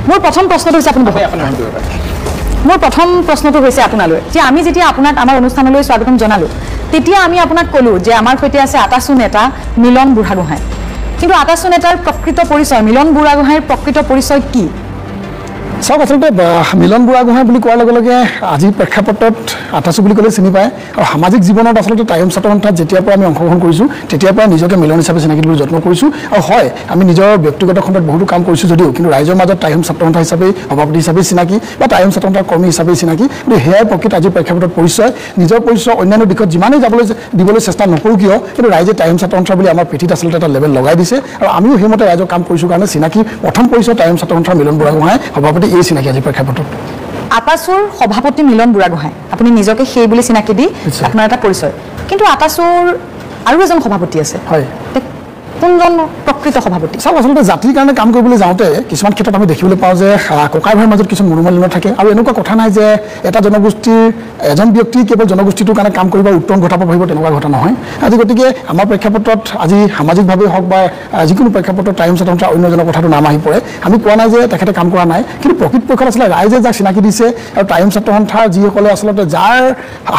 মোৰ প্ৰথম প্ৰশ্নটো হৈছে আপুনি মোৰ প্ৰথম প্ৰশ্নটো হৈছে আপোনালৈ যে আমি যেতিয়া আপোনাক আমাৰ অনুষ্ঠানলৈ স্বাগতম জনালো তেতিয়া আমি আপোনাক ক'লো যে আমাৰ সৈতে আছে আটাচু নেতা মিলন বুঢ়াগোহাঁই কিন্তু আটাচু নেতাৰ প্ৰকৃত পৰিচয় মিলন বুঢ়াগোহাঁইৰ প্ৰকৃত পৰিচয় কি চাওক আচলতে মিলন বুঢ়াগোহাঁই বুলি কোৱাৰ লগে লগে আজি প্ৰেক্ষাপটত আটাচু বুলি ক'লে চিনি পায় আৰু সামাজিক জীৱনত আচলতে টাইম ছাত্ৰ সন্থাত যেতিয়াৰ পৰা আমি অংশগ্ৰহণ কৰিছোঁ তেতিয়াৰ পৰা নিজকে মিলন হিচাপে চিনাকি দিবলৈ যত্ন কৰিছোঁ আৰু হয় আমি নিজৰ ব্যক্তিগত খণ্ডত বহুতো কাম কৰিছোঁ যদিও কিন্তু ৰাইজৰ মাজত টাইম ছাত্ৰ সন্থা হিচাপে সভাপতি হিচাপে চিনাকি বা টাইম ছাত্ৰ সন্থাৰ কৰ্মী হিচাপে চিনাকি কিন্তু সেয়াই প্ৰকৃত আজিৰ প্ৰেক্ষাপটত পৰিচয় নিজৰ পৰিচয় অন্যান্য দিশত যিমানেই দিবলৈ চেষ্টা নকৰোঁ কিয় কিন্তু ৰাইজে টাইম ছাত্ৰ সন্থা বুলি আমাৰ পিঠিত আচলতে এটা লেভেল লগাই দিছে আৰু আমিও সেইমতে ৰাইজৰ কাম কৰিছোঁ কাৰণে চিনাকি প্ৰথম পৰিচয় টাইম ছাত্ৰ সন্থাৰ মিলন বুঢ়াগোহাঁই সভাপতি এই চিনাকি আজি প্ৰেক্ষাপটত আটাচুৰ সভাপতি মিলন বুঢ়াগোহাঁই আপুনি নিজকে সেই বুলি চিনাকি দি আপোনাৰ এটা পৰিচয় কিন্তু আটাচুৰ আৰু এজন সভাপতি আছে হয় কোনজন প্ৰকৃত সভাপতি চাওক আচলতে জাতিৰ কাৰণে কাম কৰিবলৈ যাওঁতে কিছুমান ক্ষেত্ৰত আমি দেখিবলৈ পাওঁ যে ককাই ভাইৰ মাজত কিছু মনোমালিন্য থাকে আৰু এনেকুৱা কথা নাই যে এটা জনগোষ্ঠীৰ এজন ব্যক্তি কেৱল জনগোষ্ঠীটোৰ কাৰণে কাম কৰিব উত্তৰণ ঘটাব পাৰিব তেনেকুৱা কথা নহয় আজি গতিকে আমাৰ প্ৰেক্ষাপটত আজি সামাজিকভাৱে হওক বা যিকোনো প্ৰেক্ষাপটত টাইম ছাত্ৰ সন্থাৰ অন্যজনৰ কথাটো নাম আহি পৰে আমি কোৱা নাই যে তেখেতে কাম কৰা নাই কিন্তু প্ৰকৃতপক্ষত আচলতে ৰাইজে যাক চিনাকি দিছে আৰু টাইম ছাত্ৰ সন্থাৰ যিসকলে আচলতে যাৰ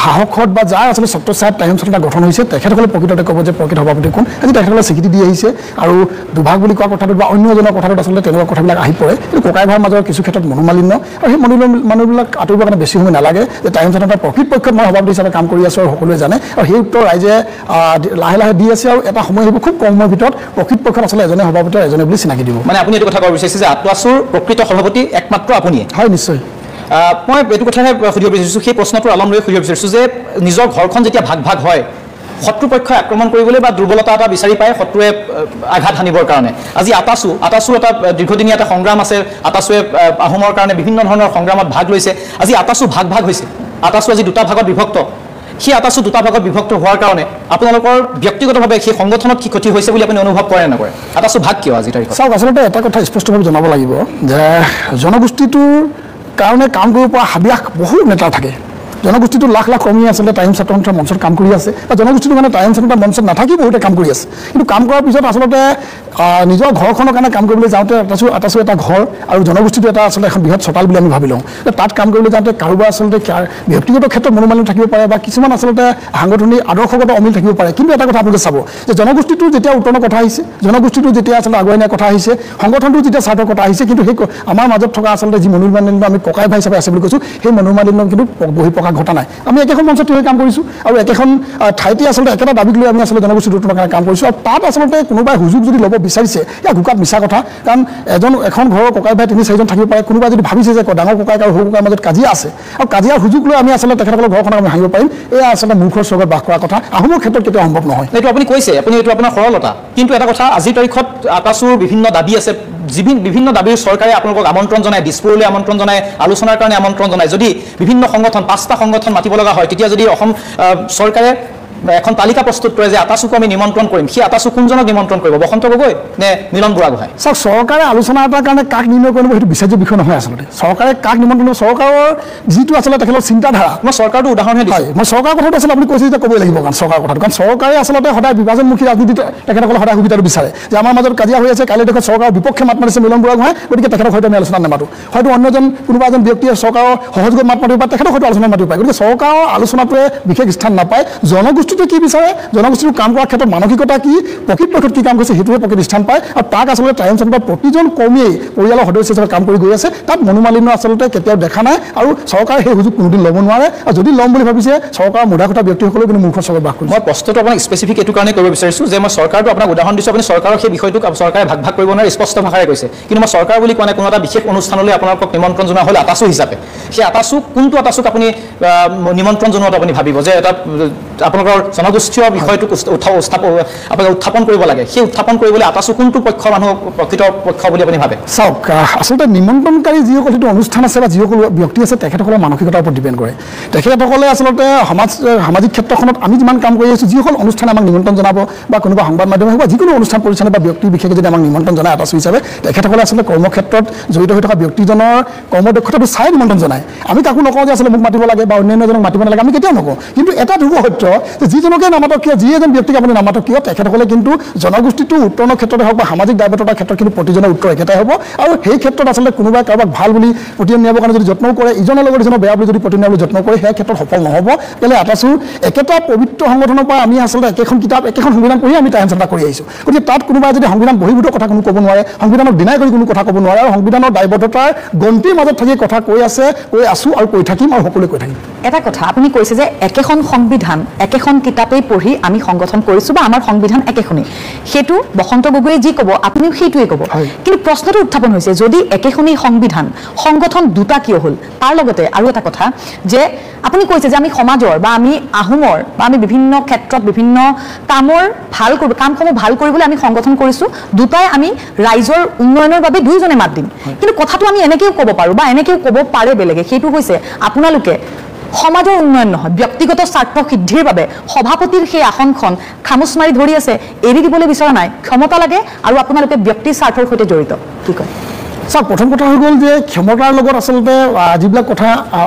সাহসত বা যাৰ আচলতে ছত্ৰছায়াত টাইম ছাত্ৰ সন্থা গঠন হৈছে তেখেতসকলে প্ৰকৃততে ক'ব যে প্ৰকৃত সভাপতি কোন আজি তেখেতসকলে স্বীকৃতি দি আহিছে আৰু দুভাগ বুলি কোৱা কথাটোত বা অন্যজনৰ কথাটোত আচলতে তেনেকুৱা কথাবিলাক আহি পৰে কিন্তু ককাই ভাইৰ মাজৰ কিছু ক্ষেত্ৰত মনোমালিন্য আৰু সেই মানুহবিলাক আঁতৰিবৰ কাৰণে বেছি সময় নালাগে যে টাইম ছাত্ৰ সন্থাৰ প্ৰকৃতপক্ষত মই সভাপতি হিচাপে কাম কৰি আছোঁ আৰু সকলোৱে জানে আৰু সেই উত্তৰ ৰাইজে লাহে লাহে দি আছে আৰু এটা সময় আহিব খুব কম সময়ৰ ভিতৰত প্ৰকৃতপক্ষত আচলতে এজনে সভাপতি এজনে বুলি চিনাকি দিব মানে আপুনি এইটো কথা ক'ব বিচাৰিছে যে আটাচুৰ প্ৰকৃত সভাপতি একমাত্ৰ আপুনিয়ে হয় নিশ্চয় মই এইটো কথাহে সুধিব বিচাৰিছোঁ সেই প্ৰশ্নটোৰ আলম লৈ সুধিব বিচাৰিছোঁ যে নিজৰ ঘৰখন যেতিয়া ভাগ ভাগ হয় শত্ৰুপক্ষই আক্ৰমণ কৰিবলৈ বা দুৰ্বলতা এটা বিচাৰি পায় শত্ৰুৱে আঘাত হানিবৰ কাৰণে আজি আটাচুৰ এটা দীৰ্ঘদিনীয়া এটা সংগ্ৰাম আছে আটাচুৱে আহোমৰ কাৰণে বিভিন্ন ধৰণৰ সংগ্ৰামত ভাগ লৈছে আজি আটাচু ভাগ ভাগ হৈছে আটাচু আজি দুটা ভাগত বিভক্ত সেই আটাচু দুটা ভাগত বিভক্ত হোৱাৰ কাৰণে আপোনালোকৰ ব্যক্তিগতভাৱে সেই সংগঠনত কি ক্ষতি হৈছে বুলি আপুনি অনুভৱ কৰে নকৰে আটাচু ভাগ কিয় আজি তাৰিখত চাওক আচলতে এটা কথা স্পষ্টভাৱে জনাব লাগিব যে জনগোষ্ঠীটোৰ কাৰণে কাম কৰিব পৰা হাবিয়াস বহু নেতা থাকে জনগোষ্ঠীটো লাখ লাখ কৰ্মী আচলতে টাইম ছাত্ৰ সন্থাৰ মঞ্চত কাম কৰি আছে বা জনগোষ্ঠীটো মানে টাইম ছাত্ৰ সন্থাৰ মঞ্চত নাথাকি বহুতে কাম কৰি আছে কিন্তু কাম কৰাৰ পিছত আচলতে নিজৰ ঘৰখনৰ কাৰণে কাম কৰিবলৈ যাওঁতে আটাচু এটা ঘৰ আৰু জনগোষ্ঠীটো এটা আচলতে এখন বৃহৎ চোতাল বুলি আমি ভাবি লওঁ তাত কাম কৰিবলৈ যাওঁতে কাৰোবাৰ আচলতে ব্যক্তিগত ক্ষেত্ৰত মনোমালিন্য থাকিব পাৰে বা কিছুমান আচলতে সাংগঠনিক আদৰ্শগত অমিল থাকিব পাৰে কিন্তু এটা কথা আপোনালোকে চাব যে জনগোষ্ঠীটো যেতিয়া উত্তৰণৰ কথা আহিছে জনগোষ্ঠীটো যেতিয়া আচলতে আগুৱাই নিয়াৰ কথা আহিছে সংগঠনটো যেতিয়া স্বাৰ্থৰ কথা আহিছে কিন্তু সেই আমাৰ মাজত থকা আচলতে যি মনোমালিন্য আমি ককাই ভাই হিচাপে আছে বুলি কৈছোঁ সেই মনোমালিন্য কিন্তু বহিঃপ্ৰকাশ ঘটা নাই আমি একেখন মঞ্চত থিয় হৈ কাম কৰিছোঁ আৰু একেখন ঠাইতে আচলতে একেটা দাবীক লৈ আমি আচলতে জনগোষ্ঠীৰ উত্তৰণৰ কাৰণে কাম কৰিছোঁ আৰু তাত আচলতে কোনোবাই সুযোগ যদি ল'ব বিচাৰিছে ইয়াক ঘোকাত মিছা কথা কাৰণ এখন ঘৰৰ ককাই ভাই 3-4জন থাকিব পাৰে কোনোবাই যদি ভাবিছে যে ডাঙৰ ককাই আৰু সৰু ককাইৰ মাজত কাজিয়া আছে আৰু কাজিয়াৰ সুযোগ লৈ আমি আচলতে তেখেতসকলৰ ঘৰখনক আমি ভাঙিব পাৰিম এয়া আচলতে মূৰ্খৰ স্বৰ্গত বাস কৰা কথা আহোমৰ ক্ষেত্ৰত কেতিয়াও সম্ভৱ নহয় এইটো আপুনি কৈছে আপুনি এইটো আপোনাৰ সৰলতা কিন্তু এটা কথা আজিৰ তাৰিখত আটাচুৰ বিভিন্ন দাবী আছে বিভিন্ন দাবীৰ চৰকাৰে আপোনালোকক আমন্ত্ৰণ জনায় দিছপুৰলৈ আমন্ত্ৰণ জনায় আলোচনাৰ কাৰণে আমন্ত্ৰণ জনায় যদি বিভিন্ন সংগঠন 5টা সংগঠন মাতিব লগা হয় তেতিয়া যদি অসম চৰকাৰে এখন তালিকা প্ৰস্তুত কৰে যে আটাচুকো আমি নিমন্ত্ৰণ কৰিম সেই আটাচু কোনজনক নিমন্ত্ৰণ কৰিব বসন্ত গগৈ নে মিলন বুঢ়াগোহাঁই চাওক চৰকাৰে আলোচনা এটাৰ কাৰণে কাক নিৰ্ণয় কৰিব সেইটো বিচাৰ্য বিষয় নহয় আচলতে চৰকাৰে কাক নিমন্ত্ৰণ কৰিব চৰকাৰৰ যিটো আচলতে তেখেতৰ চিন্তাধাৰা মই চৰকাৰটো উদাহৰণহে দিছোঁ মই চৰকাৰৰ কথাটো আচলতে আপুনি কৈছে যে ক'বই লাগিব কাৰণ চৰকাৰৰ কথাটো কাৰণ চৰকাৰে আচলতে সদায় বিভাজনমুখী ৰাজনীতিত তেখেতসকলে সদায় সুবিধাটো বিচাৰে যে আমাৰ মাজত কাজিয়া হৈ আছে কাইলৈ দেখোন চৰকাৰৰ বিপক্ষে মাত মাতিছে মিলন বুঢ়াগোহাঁই গতিকে তেখেতক হয়তো আমি আলোচনাত নামাতো হয়তো অন্যজন কোনোবা এজন ব্যক্তিয়ে চৰকাৰৰ সহযোগত মাত মাতিব পাৰে তেখেতক হয়তো আলোচনাত মাতিব পাৰে গতিকে চৰকাৰৰ আলোচনাটোৱে বিশেষ স্থান নাপায় জনগোষ্ঠীটোৱে কি বিচাৰে জনগোষ্ঠীটো কাম কৰাৰ ক্ষেত্ৰত মানসিকতা কি প্ৰকৃতপক্ষত কি কাম কৰিছে সেইটোৱে প্ৰকৃত স্থান পায় আৰু তাক আচলতে টাইম ছাত্ৰ প্ৰতিজন কৰ্মীয়ে পৰিয়ালৰ সদস্য হিচাপে কাম কৰি গৈ আছে তাত মনোমালিন্য আচলতে কেতিয়াও দেখা নাই আৰু চৰকাৰে সেই সুযোগ কোনোদিন ল'ব নোৱাৰে আৰু যদি ল'ম বুলি ভাবিছে চৰকাৰৰ মুধাকটা ব্যক্তিসকলেও কিন্তু মূৰ্খৰ স্বৰ্গত বাস কৰিছে মই প্ৰশ্নটো আপোনাক স্পেচিফিক এইটো কাৰণে কৰিব বিচাৰিছোঁ যে মই চৰকাৰটো আপোনাক উদাহৰণ দিছোঁ আপুনি চৰকাৰৰ সেই বিষয়টোক চৰকাৰে ভাগ ভাগ কৰিব নোৱাৰে স্পষ্ট ভাষাৰে কৈছে কিন্তু মই চৰকাৰ বুলি কোৱা নাই কোনো এটা বিশেষ অনুষ্ঠানলৈ আপোনালোকক নিমন্ত্ৰণ জনোৱা হ'ল আটাচু হিচাপে সেই আটাচুক কোনটো আটাচুক আপুনি নিমন্ত্ৰণ জনোৱাটো আপুনি ভাবিব যে এটা আপোনালোকৰ জনগোষ্ঠীয় বিষয়টোক আপোনাক উত্থাপন কৰিব লাগে সেই উত্থাপন কৰিবলৈ আটাচু কোনটো পক্ষ মানুহ প্ৰকৃত পক্ষ বুলি আপুনি ভাবে চাওক আচলতে নিমন্ত্ৰণকাৰী যিসকল যিটো অনুষ্ঠান আছে বা যিসকল ব্যক্তি আছে তেখেতসকলৰ মানসিকতাৰ ওপৰত ডিপেণ্ড কৰে তেখেতসকলে আচলতে সামাজিক ক্ষেত্ৰখনত আমি যিমান কাম কৰি আছোঁ যিসকল অনুষ্ঠানে আমাক নিমন্ত্ৰণ জনাব বা কোনোবা সংবাদ মাধ্যমে হওক বা যিকোনো অনুষ্ঠান পৰিচালনা বা ব্যক্তি বিশেষে যদি আমাক নিমন্ত্ৰণ জনায় আটাচু হিচাপে তেখেতসকলে আচলতে কৰ্মক্ষেত্ৰত জড়িত হৈ থকা ব্যক্তিজনৰ কৰ্মদক্ষতাটো চাই নিমন্ত্ৰণ জনায় আমি কাকো নকওঁ যে আচলতে মোক মাতিব লাগে বা অন্যান্যজনক মাতিব নালাগে আমি কেতিয়াও নকওঁ কিন্তু এটা ধ্ৰুৱ সত্য সত্য যে যিজনকে নামাতক কিয় যি এজন ব্যক্তিক আপুনি নামাতক কিয় তেখেতসকলে কিন্তু জনগোষ্ঠীটো উত্তৰণৰ ক্ষেত্ৰতে হওক বা সামাজিক দায়বদ্ধতাৰ ক্ষেত্ৰত কিন্তু প্ৰতিজনৰ উত্তৰ একেটাই হ'ব আৰু সেই ক্ষেত্ৰত আচলতে কোনোবাই কাৰোবাক ভাল বুলি প্ৰতিজন নিয়াবৰ কাৰণে যদি যত্ন কৰে ইজনৰ লগত ইজনৰ বেয়া বুলি যদি প্ৰতিজন নিয়াবলৈ যত্ন কৰে সেই ক্ষেত্ৰত সফল নহ'ব কেলৈ আটাচুৰ একেটা পবিত্ৰ সংগঠনৰ পৰা আমি আচলতে একেখন কিতাপ একেখন সংবিধান পঢ়ি আমি টাইম চেণ্টাৰ কৰি আহিছোঁ গতিকে তাত কোনোবাই যদি সংবিধান বহিৰ্ভূত কথা কোনো ক'ব নোৱাৰে সংবিধানক ডিনাই কৰি কোনো কথা ক'ব নোৱাৰে আৰু সংবিধানৰ দায়বদ্ধতাৰ গন্তিৰ মাজত থাকি কথা কৈ আছোঁ আৰু কৈ থাকিম আৰু সকলোৱে কৈ থাকিম এটা কথা আপুনি কৈছে যে একেখন সংবিধান একেখন কিতাপেই পঢ়ি আমি সংগঠন কৰিছোঁ বা আমাৰ সংবিধান একেখনেই সেইটো বসন্ত গগৈয়ে যি ক'ব আপুনিও সেইটোৱে ক'ব কিন্তু প্ৰশ্নটো উত্থাপন হৈছে যদি একেখনেই সংবিধান সংগঠন দুটা কিয় হ'ল তাৰ লগতে আৰু এটা কথা যে আপুনি কৈছে যে আমি সমাজৰ বা আমি আহোমৰ বা আমি বিভিন্ন ক্ষেত্ৰত বিভিন্ন কামসমূহ ভাল কৰিবলৈ আমি সংগঠন কৰিছোঁ দুটাই আমি ৰাইজৰ উন্নয়নৰ বাবে দুইজনে মাত দিম কিন্তু কথাটো আমি এনেকৈও ক'ব পাৰোঁ বা এনেকৈও ক'ব পাৰে বেলেগে সেইটো হৈছে আপোনালোকে সমাজৰ উন্নয়ন নহয় ব্যক্তিগত স্বাৰ্থ সিদ্ধিৰ বাবে সভাপতিৰ সেই আসনখন খামোচ মাৰি ধৰি আছে এৰি দিবলৈ বিচৰা নাই ক্ষমতা লাগে আৰু আপোনালোকে ব্যক্তিৰ স্বাৰ্থৰ সৈতে জড়িত কি কয় চাওক প্ৰথম কথা হৈ গ'ল যে ক্ষমতাৰ লগত আচলতে যিবিলাক কথা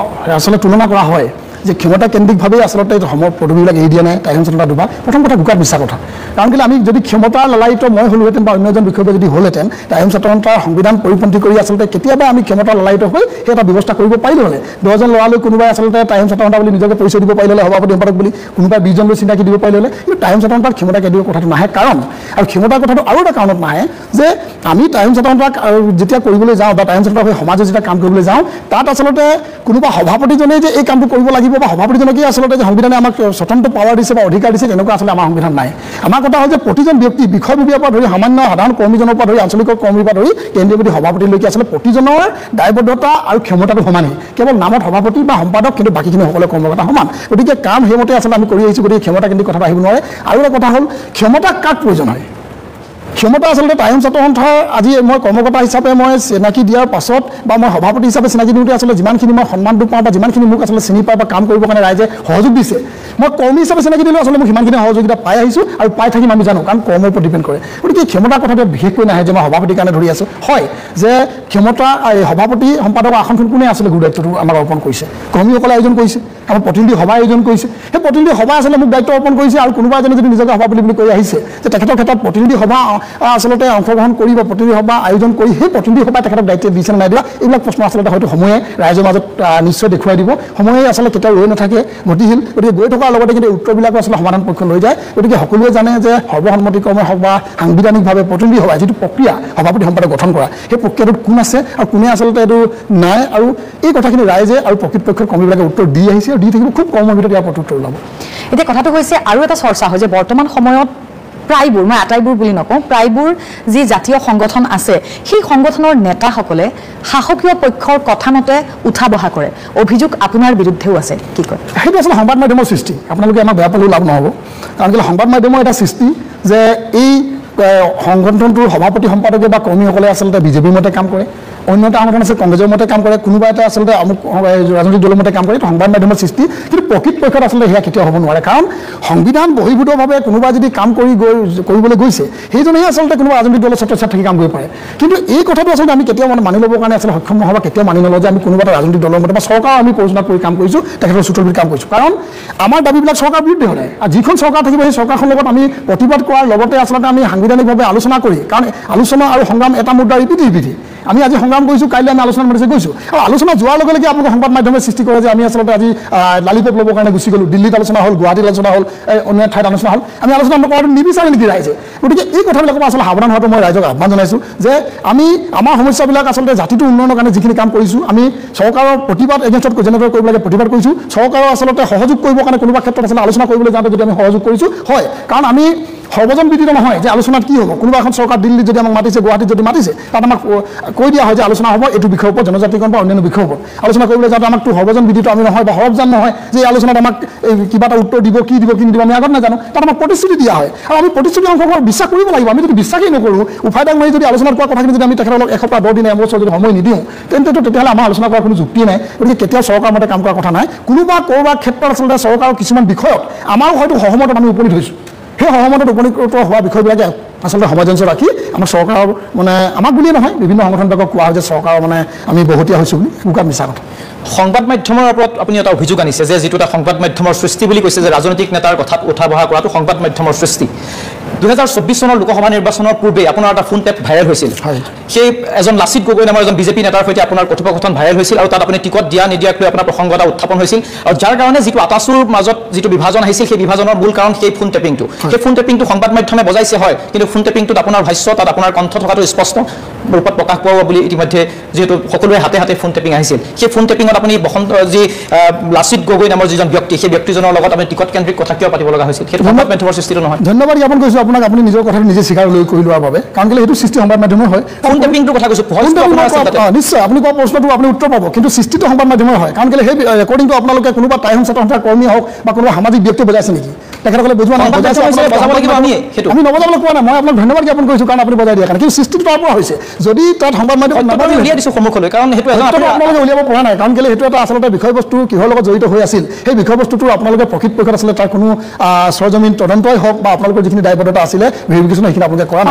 আচলতে তুলনা কৰা হয় যে ক্ষমতা কেন্দ্ৰিকভাৱেই আচলতে পদবীবিলাক এৰি দিয়া নাই টাইম চেণ্টাৰ দুবাৰ প্ৰথম কথা গোকাত মিছা কথা কাৰণ কেলৈ আমি যদি ক্ষমতাৰ লালায়িত মই হ'লোহেঁতেন বা অন্য এজন বিষয়ববীয়া যদি হ'লহেঁতেন টাইম চেণ্টাৰ সংবিধান পৰিপন্থী কৰি আচলতে কেতিয়াবা আমি ক্ষমতাৰ লালায়িত হৈ সেই এটা ব্যৱস্থা কৰিব পাৰিলোঁ হ'লে 10জন ল'ৰালৈ কোনোবাই আচলতে টাইম চেণ্টাৰ বুলি নিজকে পৰিচয় দিব পাৰিলে সভাপতি সম্পাদক বুলি কোনোবাই 20জনলৈ চিনাকি দিব পাৰিলে হ'লে কিন্তু টাইম চেণ্টাৰ ক্ষমতা কেন্দ্ৰীয় কথাটো নাহে কাৰণ আৰু ক্ষমতাৰ কথাটো আৰু এটা কাৰণত নাহে যে আমি টাইম চেণ্টাৰ যেতিয়া কৰিবলৈ যাওঁ বা টাইম চেণ্টাৰ হৈ সমাজত যেতিয়া কাম কৰিবলৈ যাওঁ তাত আচলতে কোনোবা সভাপতিজনেই যে এই কামটো কৰিব লাগিব বা সভাপতিজনকেই আচলতে যে সংবিধানে আমাক স্বতন্ত্ৰ পাৱাৰ দিছে বা অধিকাৰ দিছে তেনেকুৱা আচলতে আমাৰ সংবিধান নাই আমাৰ কথা হ'ল যে প্ৰতিজন ব্যক্তি বিষয়ববীয়াৰ পৰা ধৰি সামান্য সাধাৰণ কৰ্মীজনৰ পৰা ধৰি আঞ্চলিক কৰ্মীৰ পৰা ধৰি কেন্দ্ৰীয় সভাপতিলৈকে আচলতে প্ৰতিজনৰ দায়বদ্ধতা আৰু ক্ষমতাটো সমানেই কেৱল নামত সভাপতি বা সম্পাদক কিন্তু বাকীখিনি সকলো কৰ্মকৰ্তা সমান গতিকে কাম সেইমতে আচলতে আমি কৰি আহিছোঁ গতিকে ক্ষমতা কেন্দ্ৰিক কথাটো আহিব নোৱাৰে আৰু এটা কথা হ'ল ক্ষমতা কাক প্ৰয়োজন হয় ক্ষমতা আচলতে টাইম ছাত্ৰ সন্থাৰ আজি মই কৰ্মকৰ্তা হিচাপে মই চিনাকি দিয়াৰ পাছত বা মই সভাপতি হিচাপে চিনাকি দিওঁতে আচলতে যিমানখিনি মই সন্মানটো পাওঁ বা যিমানখিনি মোক আচলতে চিনি পায় বা কাম কৰিবৰ কাৰণে ৰাইজে সহযোগ দিছে মই কৰ্মী হিচাপে চিনাকি দিলেও আচলতে মোক সিমানখিনি সহযোগিতা পাই আহিছোঁ আৰু পাই থাকিম আমি জানো কাৰণ কৰ্মৰ ওপৰত ডিপেণ্ড কৰে গতিকে ক্ষমতাৰ কথাটো বিশেষকৈ নাহে যে মই সভাপতিৰ কাৰণে ধৰি আছোঁ হয় যে ক্ষমতা সভাপতি সম্পাদকৰ আসনখন কোনে আচলতে গুৰু দায়িত্বটো আমাক অৰ্পণ কৰিছে কৰ্মীসকলে আয়োজন কৰিছে আমাৰ প্ৰতিনিধি সভা আয়োজন কৰিছে সেই প্ৰতিনিধি সভা আচলতে মোক দায়িত্ব অৰ্পণ কৰিছে আৰু কোনোবা এজনে যদি নিজকে সভাপতি বুলি কৈ আহিছে যে তেখেতৰ ক্ষেত্ৰত প্ৰতিনিধি সভা আচলতে অংশগ্ৰহণ কৰি বা প্ৰতিনিধি সভা আয়োজন কৰি সেই প্ৰতিনিধি সভাই তেখেতক দায়িত্ব দিছে নে নাই দিয়া এইবিলাক প্ৰশ্ন আচলতে হয়তো সময়ে ৰাইজৰ মাজত নিশ্চয় দেখুৱাই দিব সময়ে আচলতে কেতিয়াও ৰৈ নাথাকে গতিশীল গতিকে গৈ থকাৰ লগতে কিন্তু উত্তৰবিলাকো আচলতে সমাধান পক্ষ লৈ যায় গতিকে সকলোৱে জানে যে সৰ্বসন্মতিক্ৰমে হওক বা সাংবিধানিকভাৱে প্ৰতিনিধি সভা যিটো প্ৰক্ৰিয়া সভাপতি সম্পাদক গঠন কৰা সেই প্ৰক্ৰিয়াটোত কোন আছে আৰু কোনে আচলতে এইটো নাই আৰু এই কথাখিনি ৰাইজে আৰু প্ৰকৃতপক্ষৰ কৰ্মীবিলাকে উত্তৰ দি আহিছে আৰু দি থাকিব খুব কমৰ ভিতৰত ইয়াৰ প্ৰতি উত্তৰ ওলাব এতিয়া কথাটো হৈছে আৰু এটা চৰ্চা হয় যে বৰ্তমান সময়ত প্ৰায়বোৰ মই আটাইবোৰ বুলি নকওঁ প্ৰায়বোৰ যি জাতীয় সংগঠন আছে সেই সংগঠনৰ নেতাসকলে শাসকীয় পক্ষৰ কথামতে উঠা বহা কৰে অভিযোগ আপোনাৰ বিৰুদ্ধেও আছে কি কয় সেইটো আচলতে সংবাদ মাধ্যমৰ সৃষ্টি আপোনালোকে আমাক বেয়া পালেও লাভ নহ'ব কাৰণ কেলৈ সংবাদ মাধ্যমৰ এটা সৃষ্টি যে এই সংগঠনটোৰ সভাপতি সম্পাদকে বা কৰ্মীসকলে আচলতে বিজেপিৰ মতে কাম কৰে অন্য এটা সংগঠন আছে কংগ্ৰেছৰ মতে কাম কৰে কোনোবা এটা আচলতে অমুক ৰাজনৈতিক দলৰ মতে কাম কৰে সংবাদ মাধ্যমৰ সৃষ্টি কিন্তু প্ৰকৃতপক্ষত আচলতে সেয়া কেতিয়াও হ'ব নোৱাৰে কাৰণ সংবিধান বহিৰ্ভূতভাৱে কোনোবা যদি কাম কৰিবলৈ গৈছে সেইজনেহে আচলতে কোনোবা ৰাজনৈতিক দলৰ ছাত্ৰ ছাত্ৰী থাকি কাম কৰিব পাৰে কিন্তু এই কথাটো আচলতে আমি কেতিয়াও মানি ল'বৰ কাৰণে আচলতে সক্ষম নহ'ব কেতিয়াও মানি নলওঁ যে আমি কোনোবা এটা ৰাজনৈতিক দলৰ মতে বা চৰকাৰৰ আমি পৰিচালনা কৰি কাম কৰিছোঁ তেখেতৰ চুটৰ কাম কৰিছোঁ কাৰণ আমাৰ দাবীবিলাক চৰকাৰৰ বিৰুদ্ধে হোৱা নাই আৰু যিখন চৰকাৰ থাকিব সেই চৰকাৰখনৰ লগত আমি প্ৰতিবাদ কৰাৰ লগতে আচলতে আমি সাংবিধানিকভাৱে আলোচনা কৰি কাৰণ আলোচনা আৰু সংগ্ৰাম এটা মুদ্ৰা ৰিপিটি আমি আজি সংগ্ৰাম কৰিছোঁ কাইলৈ আমি আলোচনা মাতিছে গৈছোঁ আৰু আলোচনা যোৱাৰ লগে লগে আপোনালোকে সংবাদ মাধ্যমে সৃষ্টি কৰে যে আমি আচলতে আজি লালিপপ ল'বৰ কাৰণে গুচি গ'লোঁ দিল্লীত আলোচনা হ'ল গুৱাহাটীত আলোচনা হ'ল অন্য ঠাইত আলোচনা হ'ল আমি আলোচনা কৰাটো নিবিচাৰে নেকি ৰাইজে গতিকে এই কথাবিলাকৰ পৰা আচলতে সাৱধান হোৱাটো মই ৰাইজক আহ্বান জনাইছোঁ যে আমি আমাৰ সমস্যাবিলাক আচলতে জাতিটো উন্নয়নৰ কাৰণে যিখিনি কাম কৰিছোঁ আমি চৰকাৰৰ প্ৰতিবাদ এগেইনষ্টত যেনেদৰে কৰিব লাগে প্ৰতিবাদ কৰিছোঁ চৰকাৰৰ আচলতে সহযোগ কৰিবৰ কাৰণে কোনোবা ক্ষেত্ৰত আচলতে আলোচনা কৰিবলৈ যাওঁতে যদি আমি সহযোগ কৰিছোঁ হয় কাৰণ আমি সৰ্বজন বিদিত নহয় যে আলোচনাত কি হ'ব কোনোবা এখন চৰকাৰ দিল্লীত যদি আমাক মাতিছে গুৱাহাটীত যদি মাতিছে তাত আমাক কৈ দিয়া হয় যে আলোচনা হ'ব এইটো বিষয়ৰ ওপৰত জনজাতিকৰণ বা অন্যান্য বিষয়ৰ ওপৰত আলোচনা কৰিবলৈ যাওঁতে আমাকতো সৰ্বজন বিদিত আমি নহয় বা সৰবজান নহয় যে এই আলোচনাত আমাক কিবা এটা উত্তৰ দিব কি দিব আমি আগত নাজানো তাত আমাক প্ৰতিশ্ৰুতি দিয়া হয় আৰু আমি প্ৰতিশ্ৰুতি অংশগ্ৰহণ বিশ্বাস কৰিব লাগিব আমি যদি বিশ্বাসেই নকৰোঁ উফাইদাক মাৰি যদি আলোচনাত কোৱা কথাখিনি যদি আমি তেখেতসকলক এসপ্তাহ 10 দিন এবছৰ যদি সময় নিদিওঁ তেতিয়াহ'লে আমাৰ আলোচনা কৰাৰ কোনো যুক্তি নাই গতিকে কেতিয়াও চৰকাৰ মতে কাম কৰাৰ কথা নাই কোনোবা ক'ৰবাৰ ক্ষেত্ৰত আচলতে চৰকাৰৰ কিছুমান বিষয়ত আমাৰো হয়তো সহমতত আমি উপনীত হৈছোঁ সেই সহমতত উপনীত হোৱা বিষয়বিলাকে আচলতে সামঞ্জস্য ৰাখি আমাৰ চৰকাৰৰ মানে আমাক বুলিয়ে নহয় বিভিন্ন সংগঠনবিলাকক কোৱা হয় যে চৰকাৰৰ মানে আমি বহতীয়া হৈছোঁ বুলি এনেকুৱা মিছা কথা সংবাদ মাধ্যমৰ ওপৰত আপুনি এটা অভিযোগ আনিছে যে যিটো এটা সংবাদ মাধ্যমৰ সৃষ্টি বুলি কৈছে যে ৰাজনৈতিক নেতাৰ কথাত উঠা বহা কৰাটো সংবাদ মাধ্যমৰ সৃষ্টি 2024 চনৰ লোকসভা নিৰ্বাচনৰ পূৰ্বে আপোনাৰ এটা ফোন টেপ ভাইৰেল হৈছিল সেই এজন লাচিত গগৈ নামৰ এজন বিজেপি নেতাৰ সৈতে আপোনাৰ কথোপকথন ভাইৰেল হৈছিল আৰু তাত আপুনি টিকট দিয়া নিদিয়াক লৈ আপোনাৰ প্ৰসংগ এটা উত্থাপন হৈছিল আৰু যাৰ কাৰণে যিটো আটাচুৰ মাজত যিটো বিভাজন আহিছিল সেই বিভাজনৰ মূল কাৰণ সেই ফোন টেপিংটো সংবাদ মাধ্যমে বজাইছে হয় কিন্তু ফোন টেপিংটোত আপোনাৰ ভাষ্য তাত আপোনাৰ কণ্ঠ থকাটো স্পষ্ট ৰূপত প্ৰকাশ পোৱা বুলি ইতিমধ্যে যিহেতু সকলোৰে হাতে হাতে ফোন টেপিং আহিছিল সেই ফোন টেপিঙত আপুনি বসন্ত যি লাচিত গগৈ নামৰ যিজন ব্যক্তি সেই ব্যক্তিজনৰ লগত আপুনি টিকট কেন্দ্ৰিক কথা কিয় পাতিব লগা হৈছিল সেইটো সংবাদ মাধ্যমৰ সৃষ্টিটো নহয় ধন্যবাদ জ্ঞাপন কৰিছোঁ আপোনাক আপুনি নিজৰ কথাটো নিজে স্বীকাৰ কৰি লোৱাৰ বাবে কাৰণ কেলৈ সেইটো সৃষ্টি সংবাদ মাধ্যমৰ হয় ফোন টেপিংটোৰ কথা কৈছোঁ নিশ্চয় আপুনি কোৱা প্ৰশ্নটো আপুনি উত্তৰ পাব কিন্তু সৃষ্টিটো সংবাদ মাধ্যমৰ হয় কাৰণ কেলৈ সেই ৰেকৰ্ডিংটো আপোনালোকে কোনোবা টাইম ছাত্ৰ সন্থাৰ কৰ্মী হওক বা কোনোবা সামাজিক ব্যক্তি বজাইছে নেকি তেখেতসকলে বুজোৱা নাই আমি নবজাবলৈ কোৱা নাই মই আপোনাক ধন্যবাদ জ্ঞাপন কৰিছোঁ কাৰণ আপুনি বজাই দিয়াৰ কাৰণে কিন্তু সৃষ্টিটো তাৰ পৰা হৈছে যদি তাত সংবাদ মাধ্যম উলিয়াই দিছোঁ সন্মুখলৈ কাৰণ সেইটো আপোনালোকে উলিয়াব পৰা নাই কাৰণ কেলৈ সেইটো এটা আচলতে বিষয়বস্তু কিহৰ লগত জড়িত হৈ আছিল সেই বিষয়বস্তুটো আপোনালোকে প্ৰকৃতপক্ষত আচলতে তাৰ কোনো সৰজমিন তদন্তই হওক বা আপোনালোকৰ যিখিনি দায়বদ্ধতা আছিলে ভেৰিফিকেশ্যন সেইখিনি আপোনালোকে কৰা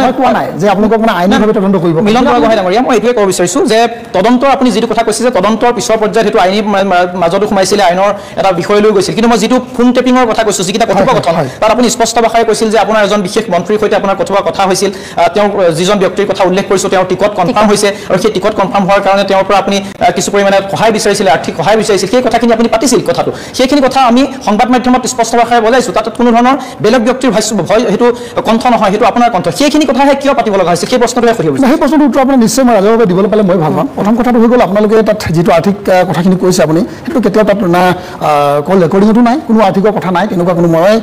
নাই কোৱা নাই যে আপোনালোকক মানে আইনীভাৱে তদন্ত কৰিব মিলন বৰগোহাঁই ডাঙৰীয়া মই এইটোৱে ক'ব বিচাৰিছোঁ যে তদন্তৰ আপুনি যিটো কথা কৈছে যে তদন্তৰ পিছৰ পৰ্যায়ত সেইটো আইনী মাজতো সোমাইছিলে আইনৰ এটা বিষয় লৈ গৈছিল কিন্তু মই যিটো ফোন টেপিঙৰ কথা কৈছোঁ যিকেইটা কথোপকথন তাত আপুনি স্পষ্ট ভাষাৰে কৈছিল যে আপোনাৰ এজন বিশেষ মন্ত্ৰীৰ সৈতে আপোনাৰ কথা হৈছিল তেওঁ যিজন ব্যক্তিৰ কথা উল্লেখ কৰিছোঁ তেওঁৰ টিকট কনফাৰ্ম হৈছে আৰু সেই টিকট কনফাৰ্ম হোৱাৰ কাৰণে তেওঁৰ পৰা আপুনি কিছু পৰিমাণে সহায় বিচাৰিছিলে আৰ্থিক সহায় বিচাৰিছিল সেই কথাখিনি আপুনি পাতিছিল কথাটো সেইখিনি কথা আমি সংবাদ মাধ্যমত স্পষ্ট ভাষাৰে বজাইছোঁ তাত কোনো ধৰণৰ বেলেগ ব্যক্তিৰ ভয় সেইটো কণ্ঠ নহয় সেইটো আপোনাৰ কণ্ঠ সেইখিনি কথাহে কিয় পাতিব লগা হৈছে সেই প্ৰশ্নটোহে সুধিব সেই প্ৰশ্নটোৰ উত্তৰ আপুনি নিশ্চয় মই ৰাজহুৱাভাৱে দিবলৈ পালে মই ভাল পাম প্ৰথম কথাটো হৈ গ'ল আপোনালোকে তাত যিটো আৰ্থিক কথাখিনি কৈছে আপুনি সেইটো কেতিয়াও তাত না কল ৰেকৰ্ডিঙতো নাই কোনো আৰ্থিকৰ কথা নাই তেনেকুৱা কোনো মই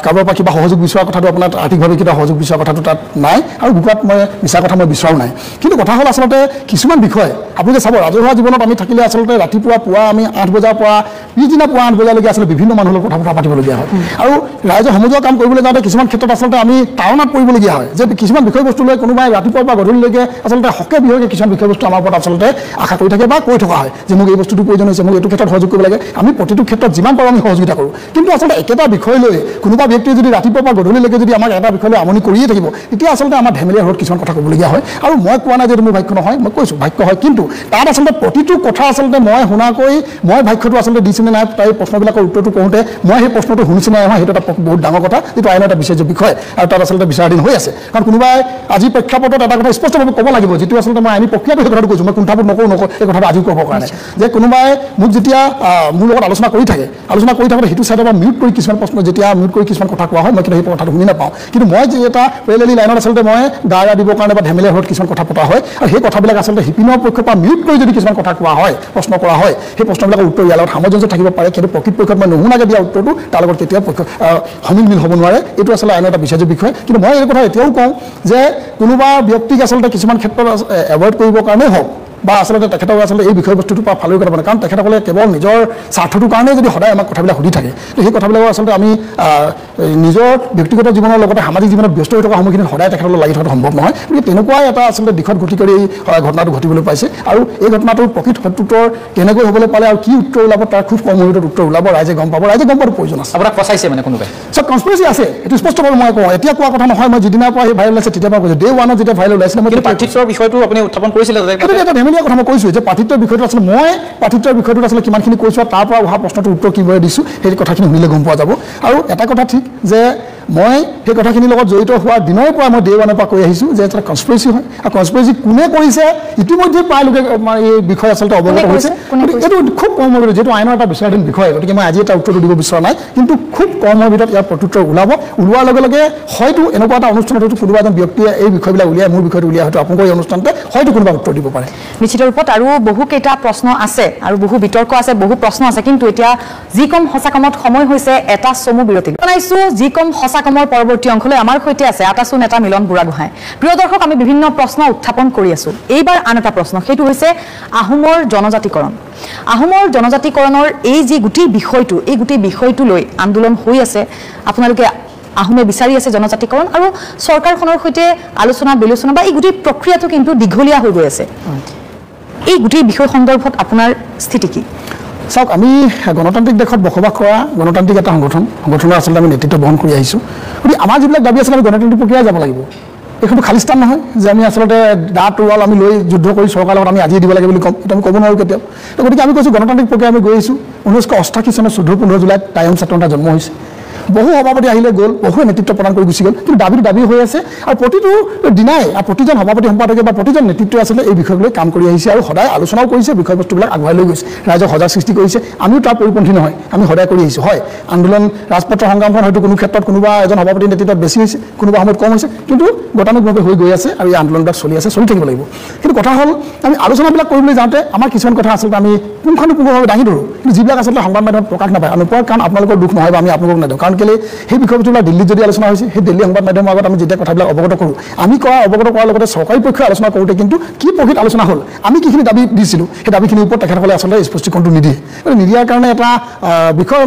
কাৰোবাৰ পৰা কিবা সহযোগ বিচৰা কথাটো আপোনাৰ আৰ্থিকভাৱে কিবা সহযোগ বিচৰা কথাটো তাত নাই আৰু বুকুৱাত মই মিছা কথা মই বিচৰাও নাই কিন্তু কথা হ'ল আচলতে কিছুমান বিষয় আপুনি যে চাব ৰাজহুৱা জীৱনত আমি থাকিলে আচলতে ৰাতিপুৱা পুৱা আমি 8 বজাৰ পৰা পিছদিনা পুৱা 8 বজালৈকে আচলতে বিভিন্ন মানুহৰ কথা পাতিবলগীয়া হয় আৰু ৰাইজৰ সমজুৱা কাম কৰিবলৈ যাওঁতে কিছুমান ক্ষেত্ৰত আচলতে আমি তাৰণাত পৰিবলগীয়া হয় যে কিছুমান বিষয়বস্তু লৈ কোনোবাই ৰাতিপুৱাৰ পৰা গধূলিলৈকে আচলতে হকে বিহকে কিছুমান বিষয়বস্তু আমাৰ ওপৰত আচলতে আশা কৰি থাকে বা কৈ থকা হয় যে মোক এই বস্তুটো প্ৰয়োজন হৈছে মোক এইটো ক্ষেত্ৰত সহযোগ কৰিব লাগে আমি প্ৰতিটো ক্ষেত্ৰত যিমান পাৰোঁ আমি সহযোগিতা কৰোঁ কিন্তু আচলতে একেটা বিষয় লৈ কোনোবা ব্যক্তিয়ে যদি ৰাতিপুৱাৰ পৰা গধূলিলৈকে যদি আমাক এটা বিষয় লৈ আমনি কৰিয়ে থাকিব তেতিয়া আচলতে আমাৰ ধেমেলীয়া ঘৰত কিছুমান কথা ক'বলগীয়া হয় আৰু মই কোৱা নাই যে মোৰ ভাষ্য নহয় মই কৈছোঁ ভাষ্য হয় কিন্তু তাত আচলতে প্ৰতিটো কথা আচলতে মই শুনাকৈ মই ভাষ্যটো আচলতে দিছিলোঁ নাই তাই প্ৰশ্নবিলাকৰ উত্তৰটো কওঁতে মই সেই প্ৰশ্নটো শুনিছোঁ নাই নহয় সেইটো এটা বহুত ডাঙৰ কথা যিটো আইনৰ এটা বিচাৰ্য বিষয় আৰু তাত আচলতে বিচাৰাধীন হৈ আছে কাৰণ কোনোবাই আজি প্ৰেক্ষাপটত এটা কথা স্পষ্টভাৱে ক'ব লাগিব যিটো আচলতে মই আইনী প্ৰক্ৰিয়াটো সেই কথাটো কৈছোঁ মই কুণ্ঠাবোধ নকৰোঁ এই কথাটো আজিও ক'বৰ কাৰণে যে কোনোবাই মোক যেতিয়া মোৰ লগত আলোচনা কৰি থাকোঁতে সেইটো চাইডৰ পৰা মিউট কৰি কিছুমান প্ৰশ্ন যেতিয়া মিউট কৰি কিছুমান কথা কোৱা হয় মই কিন্তু সেই কথাটো শুনি নাপাওঁ কিন্তু মই যি এটা পেৰেলেলি লাইনত আচলতে মই গা দিবৰ কাৰণে বা ধেমেলীয়া ঘৰত কিছুমান কথা পতা হয় আৰু সেই কথাবিলাক আচলতে শিপিনৰ পক্ষৰ পৰা মিউট কৰি যদি কিছুমান কথা কোৱা হয় প্ৰশ্ন কৰা হয় সেই প্ৰশ্নবিলাকৰ উত্তৰ ইয়াৰ লগত সামঞ্জস্য থাকিব পাৰে কিন্তু প্ৰকৃতপক্ষত মই নুশুনাকৈ দিয়া উত্তৰটো তাৰ লগত কেতিয়াও সমিল মিল হ'ব নোৱাৰে এইটো আচলতে আইনৰ এটা বিচাৰ্য বিষয় কিন্তু মই এই কথা এতিয়াও কওঁ যে কোনোবা ব্যক্তিক আচলতে কিছুমান ক্ষেত্ৰত এভইড কৰিবৰ কাৰণেই হওক বা আচলতে তেখেতক আচলতে এই বিষয়বস্তুটোৰ পৰা ফালৰি কৰিব কাৰণ তেখেতসকলে কেৱল নিজৰ স্বাৰ্থটোৰ কাৰণে যদি সদায় আমাক কথাবিলাক সুধি থাকে তো সেই কথাবিলাকৰ আচলতে আমি নিজৰ ব্যক্তিগত জীৱনৰ লগতে সামাজিক জীৱনত ব্যস্ত হৈ থকা সময়খিনিত সদায় তেখেতলৈ লাগি থকাটো সম্ভৱ নহয় গতিকে তেনেকুৱাই এটা আচলতে দিশত গতি কৰি ঘটনাটো ঘটিবলৈ পাইছে আৰু এই ঘটনাটোৰ প্ৰকৃত সত্যুত্তৰ কেনেকৈ হ'বলৈ পালে আৰু কি উত্তৰ ওলাব তাৰ খুব কম মুহূৰ্তত উত্তৰ ওলাব ৰাইজে গম পাব ৰাইজে গম পোৱাটো প্ৰয়োজন আছে আপোনাক ফচাইছে মানে কোনোবাই চব কনস্পিৰেচি আছে এইটো স্পষ্টভাৱে মই কওঁ এতিয়া কোৱা কথা নহয় মই যিদিনাৰ পৰা সেই ভাইৰেল ওলাইছে তেতিয়াৰ পৰা কৈছোঁ ডে ওৱানত যেতিয়া ভাইৰেল ওলাইছিলে মই প্ৰাৰ্থিত্বৰ বিষয়টো আপুনি উত্থাপন কৰিছিলে এটা ধেমেলীয়া কথা মই কৈছোঁ যে প্ৰাৰ্থিত্বৰ বিষয়টো আচলতে মই প্ৰাৰ্থিত্বৰ বিষয়টোত আচলতে কিমানখিনি কৈছোঁ আৰু তাৰ পৰা অহা প্ৰশ্নটোৰ উত্তৰ কিদৰে দিছোঁ সেই কথাখিনি শুনিলে গম পোৱা যাব আৰু এটা কথা ঠিক যে মই সেই কথাখিনিৰ লগত জড়িত হোৱাৰ দিনৰ পৰা মই ডে ওৱানৰ পৰা কৈ আহিছোঁ যে এটা কনস্পিৰেচি হয় আৰু কনস্পিৰেচি কোনে কৰিছে ইতিমধ্যে প্ৰায় লোকে এই বিষয়ে আচলতে অৱগত হৈছে এইটো খুব কম সময়ৰ যিহেতু আইনৰ এটা বিচাৰাধীন বিষয় গতিকে মই আজি এটা উত্তৰটো দিব বিচৰা নাই কিন্তু খুব কম সময়ৰ ভিতৰত ইয়াৰ প্ৰত্যুত্তৰ ওলোৱাৰ লগে লগে হয়তো এনেকুৱা এটা অনুষ্ঠানত কোনোবা এজন ব্যক্তিয়ে এই বিষয়বিলাক উলিয়াই মোৰ বিষয়টো উলিয়াই হয়তো আপোনালোকৰ এই অনুষ্ঠানতে হয়তো কোনোবা উত্তৰ দিব পাৰে নিশ্চিত ৰূপত আৰু বহুকেইটা প্ৰশ্ন আছে আৰু বহু বিতৰ্ক আছে বহু প্ৰশ্ন আছে কিন্তু এতিয়া যি কম সঁচা কামত সময় হৈছে এটা চমু বিৰতি জনাইছোঁ যি কম সঁচা কামৰ পৰৱৰ্তী অংশলৈ আমাৰ সৈতে আছে আটাচু নেতা মিলন বুঢ়াগোহাঁই প্ৰিয় দৰ্শক আমি বিভিন্ন প্ৰশ্ন উত্থাপন কৰি আছোঁ এইবাৰ আন এটা প্ৰশ্ন সেইটো হৈছে আহোমৰ জনজাতিকৰণৰ এই যি গোটেই বিষয়টো এই গোটেই বিষয়টো লৈ আন্দোলন হৈ আছে আপোনালোকে আহোমে বিচাৰি আছে জনজাতিকৰণ আৰু চৰকাৰখনৰ সৈতে আলোচনা বিলোচনা বা এই গোটেই প্ৰক্ৰিয়াটো কিন্তু দীঘলীয়া হৈ গৈ আছে এই গোটেই বিষয় সন্দৰ্ভত আপোনাৰ স্থিতি কি চাওক আমি গণতান্ত্ৰিক দেশত বসবাস কৰা গণতান্ত্ৰিক এটা সংগঠনৰ আচলতে আমি নেতৃত্ব বহন কৰি আহিছোঁ গতিকে আমাৰ যিবিলাক দাবী আছিলে আমি গণতান্ত্ৰিক প্ৰক্ৰিয়াই যাব লাগিব এইটো খালী স্থান নহয় যে আমি আচলতে দা তৰোৱাল আমি লৈ যুদ্ধ কৰি চৰকাৰৰ লগত আমি আজিয়ে দিব লাগে বুলি ক'ম এইটো আমি ক'ব নোৱাৰোঁ কেতিয়াও গতিকে আমি কৈছোঁ গণতান্ত্ৰিক প্ৰক্ৰিয়া আমি গৈ আহিছোঁ 1988 চনৰ 14-15 জুলাইত টাইম ছাত্ৰ নেতা জন্ম হৈছে বহু সভাপতি আহিলে গ'ল বহু নেতৃত্ব প্ৰদান কৰি গুচি গ'ল কিন্তু দাবী হৈ আছে আৰু প্ৰতিটো দিনাই প্ৰতিজন সভাপতি সম্পাদকে বা প্ৰতিজন নেতৃত্বই আচলতে এই বিষয়ক লৈ কাম কৰি আহিছে আৰু সদায় আলোচনাও কৰিছে বিষয়বস্তুবিলাক আগুৱাই লৈ গৈছে ৰাইজক সজাগ সৃষ্টি কৰিছে আমিও তাৰ পৰিপন্থী নহয় আমি সদায় কৰি আহিছোঁ হয় আন্দোলন ৰাজপথৰ সংগ্ৰামখন হয়তো কোনো ক্ষেত্ৰত কোনোবা এজন সভাপতিৰ নেতৃত্বত বেছি হৈছে কোনোবা সময়ত কম হৈছে কিন্তু গতানুগতিকভাৱে হৈ গৈ আছে আৰু এই আন্দোলনবিলাক চলি আছে চলি থাকিব লাগিব কিন্তু কথা হ'ল আমি আলোচনাবিলাক কৰিবলৈ যাওঁতে আমাৰ কিছুমান কথা আচলতে আমি পুংখানুপুংখভাৱে দাঙি ধৰোঁ কিন্তু যিবিলাক আচলতে সংবাদ মাধ্যমত প্ৰকাশ নাপায় নোপোৱাৰ কাৰণ আপোনালোকৰ দুখ নহয় বা আমি আপোনালোকক নেদিওঁ কাৰণ কেলৈ সেই বিষয়বস্তুবিলাক দিল্লীত যদি আলোচনা হৈছে সেই দিল্লী সংবাদ মাধ্যমৰ আগত আমি যেতিয়া কথাবিলাক অৱগত কৰোঁ আমি অৱগত কৰাৰ লগতে চৰকাৰী পক্ষই আলোচনা কৰোঁতে কিন্তু কি প্ৰকৃত আলোচনা হ'ল আমি কিখিনি দাবী দিছিলোঁ সেই দাবীখিনিৰ ওপৰত তেখেতসকলে আচলতে স্পষ্টীকৰণটো নিদিয়ে নিদিয়াৰ কাৰণে এটা বিষয়ৰ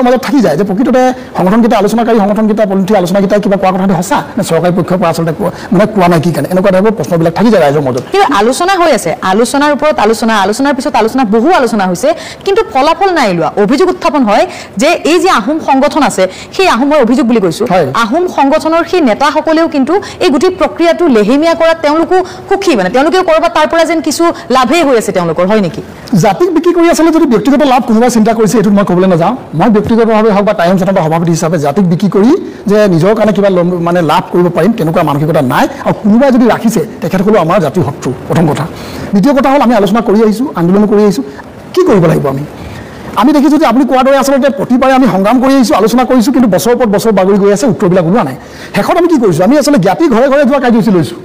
মাজত থাকি যায় যে প্ৰকৃততে সংগঠনকেইটা আলোচনাকাৰী সংগঠনকেইটা পলিথি আলোচনাকেইটাই কিবা কোৱা কথাটো সঁচা নে চৰকাৰী পক্ষৰ পৰা আচলতে মানে কোৱা নাই কি কাৰণে এনেকুৱা টাইপৰ প্ৰশ্নবিলাক থাকি যায় ৰাইজৰ মাজত কিন্তু আলোচনা হৈ আছে আলোচনাৰ ওপৰত আলোচনাৰ পিছত আলোচনা বহু আলোচনা হৈছে কিন্তু ফলাফল নাই লোৱা অভিযোগ উত্থাপন হয় যে এই যে আহোম সংগঠন আছে সেই আহোমৰ অভিযোগ বুলি কৈছোঁ আহোম সংগঠনৰ সেই নেতাসকলেও কিন্তু এই গোটেই প্ৰক্ৰিয়াটো লেহেমীয়া কৰাত তেওঁলোকো সুখী মানে তেওঁলোকেও ক'ৰবাত তাৰ পৰা যেন কিছু লাভেই হৈ আছে তেওঁলোকৰ হয় নেকি জাতিক বিক্ৰী কৰি আচলতে যদি ব্যক্তিগত লাভ কোনোবাই চিন্তা কৰিছে এইটো মই ক'বলৈ নাযাওঁ মই ব্যক্তিগতভাৱে হওক বা টাইম ছাত্ৰৰ সভাপতি হিচাপে জাতিক বিক্ৰী কৰি যে নিজৰ কাৰণে কিবা মানে লাভ কৰিব পাৰিম তেনেকুৱা মানসিকতা নাই আৰু কোনোবাই যদি ৰাখিছে তেখেতসকলেও আমাৰ জাতিৰ শত্ৰু প্ৰথম কথা দ্বিতীয় কথা হ'ল আমি আলোচনা কৰি আহিছোঁ আন্দোলন কৰি আহিছোঁ কি কৰিব লাগিব আমি দেখিছোঁ যে আপুনি কোৱাৰ দৰে আচলতে প্ৰতিবাৰে আমি সংগ্ৰাম কৰি আহিছোঁ আলোচনা কৰিছোঁ কিন্তু বছৰৰ ওপৰত বছৰ বাগৰি গৈ আছে উত্তৰবিলাক ওলোৱা নাই শেষত আমি কি কৰিছোঁ আমি আচলতে জ্ঞাতি ঘৰে ঘৰে যোৱা কাৰ্যসূচী লৈছোঁ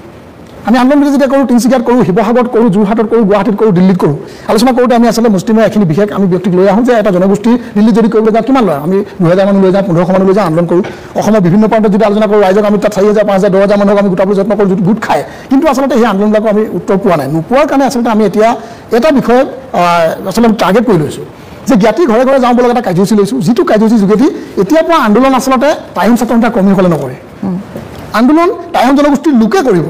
আমি আন্দোলন যেতিয়া কৰোঁ তিনিচুকীয়াত কৰোঁ শিৱসাগৰত কৰোঁ যোৰহাটত কৰোঁ গুৱাহাটীত কৰোঁ দিল্লীত কৰোঁ আলোচনা কৰোঁতে আমি আচলতে মুষ্টিমেয় এখিনি বিশেষ আমি ব্যক্তিক লৈ আহোঁ যে এটা জনগোষ্ঠী দিল্লীত যদি কৰিবলৈ যাওঁ কিমান লয় আমি 2000 মানুহ লৈ যাওঁ 1500 মানুহ লৈ যাওঁ আন্দোলন কৰোঁ অসমৰ বিভিন্ন প্ৰান্তত যদি আলোচনা কৰোঁ ৰাইজক আমি তাত 4000 5000 10000 মানুহক আমি গোটাবলৈ যত্ন কৰোঁ যদি গোট খায় কিন্তু আচলতে সেই আন্দোলনবিলাকো আমি উত্তৰ পোৱা নাই নোপোৱাৰ কাৰণে আচলতে আমি এতিয়া এটা বিষয় আচলতে টাৰ্গেট কৰি লৈছোঁ যে জ্ঞাতি ঘৰে ঘৰে যাওঁ বুলি এটা কাৰ্যসূচী লৈছোঁ যিটো কাৰ্যসূচী যোগেদি এতিয়াৰ পৰা আন্দোলন আচলতে টাইম ছাত্ৰ নেতা কৰ্মীসকলে নকৰে আন্দোলন টাইম জনগোষ্ঠীৰ লোকে কৰিব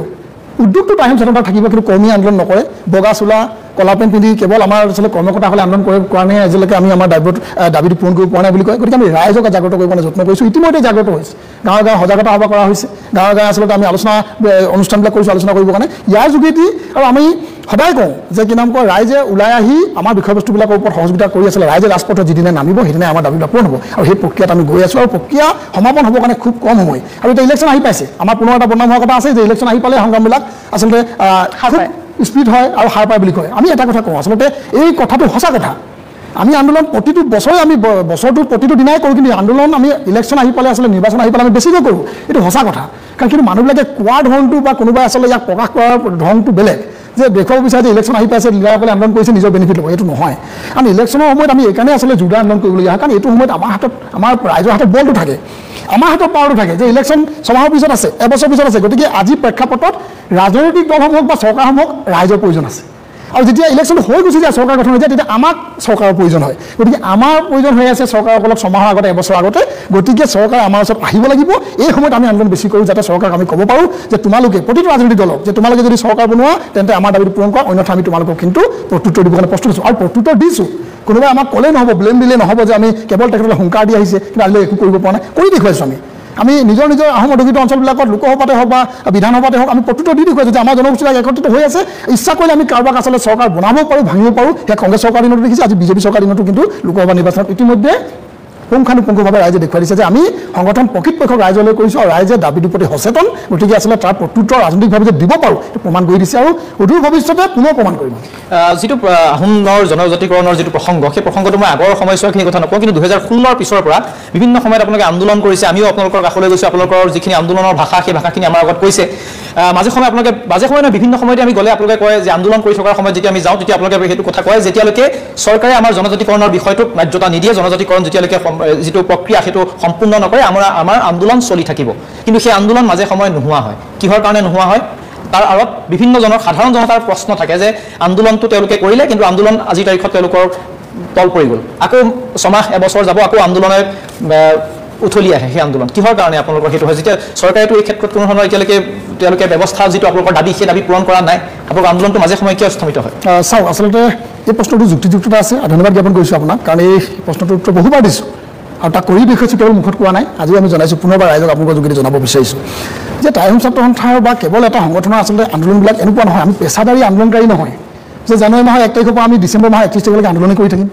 উদ্যোগটো টাইম ছাত্ৰ থাকিব কিন্তু কৰ্মী আন্দোলন নকৰে বগা চোলা কলা পেণ্ট পিন্ধি কেৱল আমাৰ আচলতে কৰ্মকৰ্তাসকলে আন্দোলন কৰাৰ কাৰণে আজিলৈকে আমি আমাৰ দাবীটো পূৰণ কৰিব পৰা নাই বুলি কয় গতিকে আমি ৰাইজক জাগ্ৰত কৰিবলৈ যত্ন কৰিছোঁ ইতিমধ্যে জাগ্ৰত হৈছে গাঁৱে গাঁৱে সজাগতা সভা কৰা হৈছে গাঁৱে গাঁৱে আচলতে আমি আলোচনা অনুষ্ঠানবিলাক কৰিছোঁ আলোচনা কৰিবৰ কাৰণে ইয়াৰ যোগেদি আৰু আমি সদায় কওঁ যে কি নাম কয় ৰাইজে ওলাই আহি আমাৰ বিষয়বস্তুবিলাকৰ ওপৰত সহযোগিতা কৰি আছিলে ৰাইজে ৰাজপথত যিদিনা নামিব সেইদিনাই আমাৰ দাবীবিলাক পূৰণ হ'ব আৰু সেই প্ৰক্ৰিয়াত আমি গৈ আছোঁ আৰু প্ৰক্ৰিয়া সমাপন হ'বৰ কাৰণে খুব কম সময় আৰু এতিয়া ইলেকশ্যন আহি পাইছে আমাৰ পুনৰ এটা বদনাম হোৱাৰ কথা আছে যে ইলেকশ্যন আহি পালে সংগ্ৰামবিলাক আচলতে স্পীড হয় আৰু সাৰ পায় বুলি কয় আমি এটা কথা কওঁ আচলতে এই কথাটো সঁচা কথা আমি আন্দোলন প্ৰতিটো বছৰে আমি বছৰটো প্ৰতিটো দিনাই কৰোঁ কিন্তু আন্দোলন আমি ইলেকশ্যন আহি পালে আচলতে নিৰ্বাচন আহি পালে আমি বেছিকৈ কৰোঁ এইটো সঁচা কথা কাৰণ কিন্তু মানুহবিলাকে কোৱাৰ ধৰণটো বা কোনোবাই আচলতে ইয়াক প্ৰকাশ কৰাৰ ধৰণটো বেলেগ যে দেখুৱাব বিচাৰে যে ইলেকশ্যন আহি পাইছে লিডাৰসকলে আন্দোলন কৰিছে নিজৰ বেনিফিট ল'ব এইটো নহয় কাৰণ ইলেকশ্যনৰ সময়ত আমি এইকাৰণে আচলতে জোৰদাৰ আন্দোলন কৰিবলগীয়া হয় কাৰণ এইটো সময়ত আমাৰ হাতত আমাৰ ৰাইজৰ হাতত বলটো থাকে আমাৰ হাতত পাৱাৰটো থাকে যে ইলেকশ্যন ছমাহৰ পিছত আছে এবছৰ পিছত আছে গতিকে আজি প্ৰেক্ষাপটত ৰাজনৈতিক দলসমূহক বা চৰকাৰসমূহক ৰাইজৰ প্ৰয়োজন আছে আৰু যেতিয়া ইলেকশ্যন হৈ গুচি যায় চৰকাৰ গঠন হৈ যায় তেতিয়া আমাক চৰকাৰৰ প্ৰয়োজন হয় গতিকে আমাৰ প্ৰয়োজন হৈ আছে চৰকাৰসকলক ছমাহৰ আগতে এবছৰ আগতে গতিকে চৰকাৰ আমাৰ ওচৰত আহিব লাগিব এই সময়ত আমি আন্দোলন বেছি কৰোঁ যাতে চৰকাৰক আমি ক'ব পাৰোঁ যে তোমালোকে প্ৰতিটো ৰাজনৈতিক দলক যে তোমালোকে যদি চৰকাৰ বনোৱা তেন্তে আমাৰ দাবীটো পূৰণ কৰা অন্যথা আমি তোমালোকক কিন্তু প্ৰত্যুত্তৰ দিবৰ কাৰণে প্ৰস্তুত আছোঁ আৰু প্ৰত্যুত্তৰ দিছোঁ কোনোবাই আমাক ক'লেই নহ'ব ব্লেম দিলেই নহ'ব যে আমি কেৱল তেখেতসকলে হুংকাৰ দি আহিছে কিন্তু আজিলৈ একো কৰিব পৰা নাই কৰি দেখুৱাইছোঁ আমি নিজৰ নিজৰ আহোম অধিকৃত অঞ্চলবিলাকত লোকসভাতে হওক বা বিধানসভাতে হওক আমি প্ৰত্যুত্তৰ দি দেখুৱাইছোঁ যে আমাৰ জনগোষ্ঠীবিলাক একত্ৰিত হৈ আছে ইচ্ছা কৰিলে আমি কাৰোবাক আচলতে চৰকাৰ বনাব পাৰোঁ ভাঙিব পাৰোঁ সেয়া কংগ্ৰেছ চৰকাৰ দিনতো দেখিছে আজি বিজেপি চৰকাৰ দিনতো কিন্তু লোকসভা নিৰ্বাচনত ইতিমধ্যে পুংখানুপুংখভাৱে ৰাইজে দেখুৱাই দিছে যে আমি সংগঠন প্ৰকৃতপক্ষক ৰাইজলৈ কৰিছোঁ আৰু ৰাইজে দাবীটোৰ প্ৰতি সচেতন গতিকে আচলতে তাৰ প্ৰত্যুত্তৰ ৰাজনৈতিকভাৱে যে দিব পাৰোঁ সেইটো প্ৰমাণ কৰি দিছে আৰু অদূৰ ভৱিষ্যতে পুনৰ প্ৰমাণ কৰিম যিটো আহোমৰ জনজাতিকৰণৰ যিটো প্ৰসংগ সেই প্ৰসংগটো মই আগৰ সময়ছোৱাখিনি কথা নকওঁ কিন্তু 2016 পিছৰ পৰা বিভিন্ন সময়ত আপোনালোকে আন্দোলন কৰিছে আমিও আপোনালোকৰ কাষলৈ গৈছোঁ আপোনালোকৰ যিখিনি আন্দোলনৰ ভাষা সেই ভাষাখিনি আমাৰ আগত কৈছে মাজে সময়ে আপোনালোকে বিভিন্ন সময়তে আমি গ'লে আপোনালোকে কয় যে আন্দোলন কৰি থকাৰ সময়ত যেতিয়া আমি যাওঁ তেতিয়া আপোনালোকে সেইটো কথা কয় যেতিয়ালৈকে চৰকাৰে আমাৰ জনজাতিকৰণৰ বিষয়টোক ন্যায্যতা নিদিয়ে জনজাতিকৰণ যেতিয়ালৈকে যিটো প্ৰক্ৰিয়া সেইটো সম্পূৰ্ণ নকৰে আমাৰ আন্দোলন চলি থাকিব কিন্তু সেই আন্দোলন মাজে সময়ে নোহোৱা হয় কিহৰ কাৰণে নোহোৱা হয় তাৰ আঁৰত বিভিন্নজনৰ সাধাৰণ জনতাৰ প্ৰশ্ন থাকে যে আন্দোলনটো তেওঁলোকে কৰিলে কিন্তু আন্দোলন আজিৰ তাৰিখত তেওঁলোকৰ তল পৰি গ'ল আকৌ ছমাহ এবছৰ যাব আকৌ আন্দোলনে উঠলি আহে সেই আন্দোলন কিহৰ কাৰণে আপোনালোকৰ সেইটো হয় যেতিয়া চৰকাৰেতো এই ক্ষেত্ৰত কোনো ধৰণৰ এতিয়ালৈকে তেওঁলোকে ব্যৱস্থা যিটো আপোনালোকৰ দাবী সেই দাবী পূৰণ কৰা নাই আপোনালোকৰ আন্দোলনটো মাজে সময়ে কিয় স্থমিত হয় চাওক আচলতে এই প্ৰশ্নটো যুক্তিযুক্ততা আছে আৰু ধন্যবাদ জ্ঞাপন কৰিছোঁ আপোনাক কাৰণ এই প্ৰশ্নটোৰ উত্তৰ বহুবাৰ দিছোঁ আৰু তাক কৰি দেখুৱাইছোঁ কেৱল মুখত কোৱা নাই আজিও আমি জনাইছোঁ পুনৰবাৰ ৰাইজক আপোনালোকৰ যোগেদি জনাব বিচাৰিছোঁ যে টাইম ছাত্ৰ সন্থাৰ বা কেৱল এটা সংগঠনৰ আচলতে আন্দোলনবিলাক এনেকুৱা নহয় আমি পেছাদাৰী আন্দোলনকাৰী নহয় যে জানুৱাৰী মাহৰ 1 তাৰিখৰ পৰা আমি ডিচেম্বৰ মাহৰ 31 তাৰিখলৈকে আন্দোলন কৰি থাকিম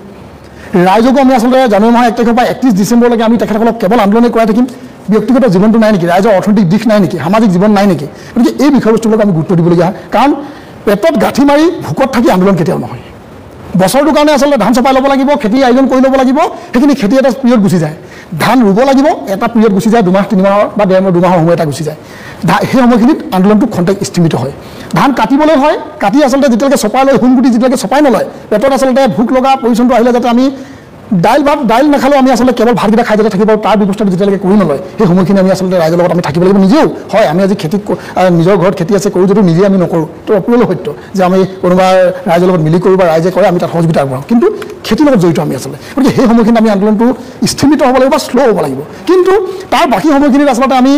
ৰাইজকো আমি আচলতে জানুৱাৰী মাহৰ 1 তাৰিখৰ পৰা 31 ডিচেম্বৰলৈকে আমি তেখেতসকলক কেৱল আন্দোলন কৰাই থাকিম ব্যক্তিগত জীৱনটো নাই নেকি ৰাইজৰ অৰ্থনৈতিক দিশ নাই নেকি সামাজিক জীৱন নাই নেকি গতিকে এই বিষয়বস্তুবিলাক আমি গুৰুত্ব দিবলগীয়া হয় কাৰণ পেটত গাঁঠি মাৰি ভোকত থাকি আন্দোলন কেতিয়াও নহয় বছৰটোৰ কাৰণে আচলতে ধান চপাই ল'ব লাগিব খেতি আয়োজন কৰি ল'ব লাগিব সেইখিনি খেতি এটা পিৰিয়ড গুচি যায় ধান ৰুব লাগিব এটা পিৰিয়ড গুচি যায় 2 মাহ 3 মাহৰ বা 1.5 মাহ 2 মাহৰ সময় এটা গুচি যায় সেই সময়খিনিত আন্দোলনটো খন্তেক স্থিমিত হয় ধান কাটিবলৈ হয় কাটি আচলতে যেতিয়ালৈকে চপাই লয় সোণগুটি যেতিয়ালৈকে চপাই নলয় পেটত আচলতে ভোক লগা পজিশ্যনটো আহিলে যাতে আমি দাইল নাখালেও আমি আচলতে কেৱল ভাতকেইটা খাই যাতে থাকিব তাৰ ব্যৱস্থাটো যেতিয়ালৈকে কৰি নলয় সেই সময়খিনি আমি আচলতে ৰাইজৰ লগত আমি থাকিব লাগিব নিজেও হয় আমি আজি খেতি নিজৰ ঘৰত খেতি আছে কৰোঁ যদিও নিজে আমি নকৰোঁ তো অপ্ৰিয় সত্য যে আমি কোনোবা ৰাইজৰ লগত মিলি কৰোঁ বা ৰাইজে কৰে আমি তাত সহযোগিতা আগবঢ়াওঁ কিন্তু খেতিৰ লগত জড়িত আমি আচলতে গতিকে সেই সময়খিনিত আমি আন্দোলনটো স্থিমিত হ'ব লাগিব বা শ্ল' হ'ব লাগিব কিন্তু তাৰ বাকী সময়খিনিত আচলতে আমি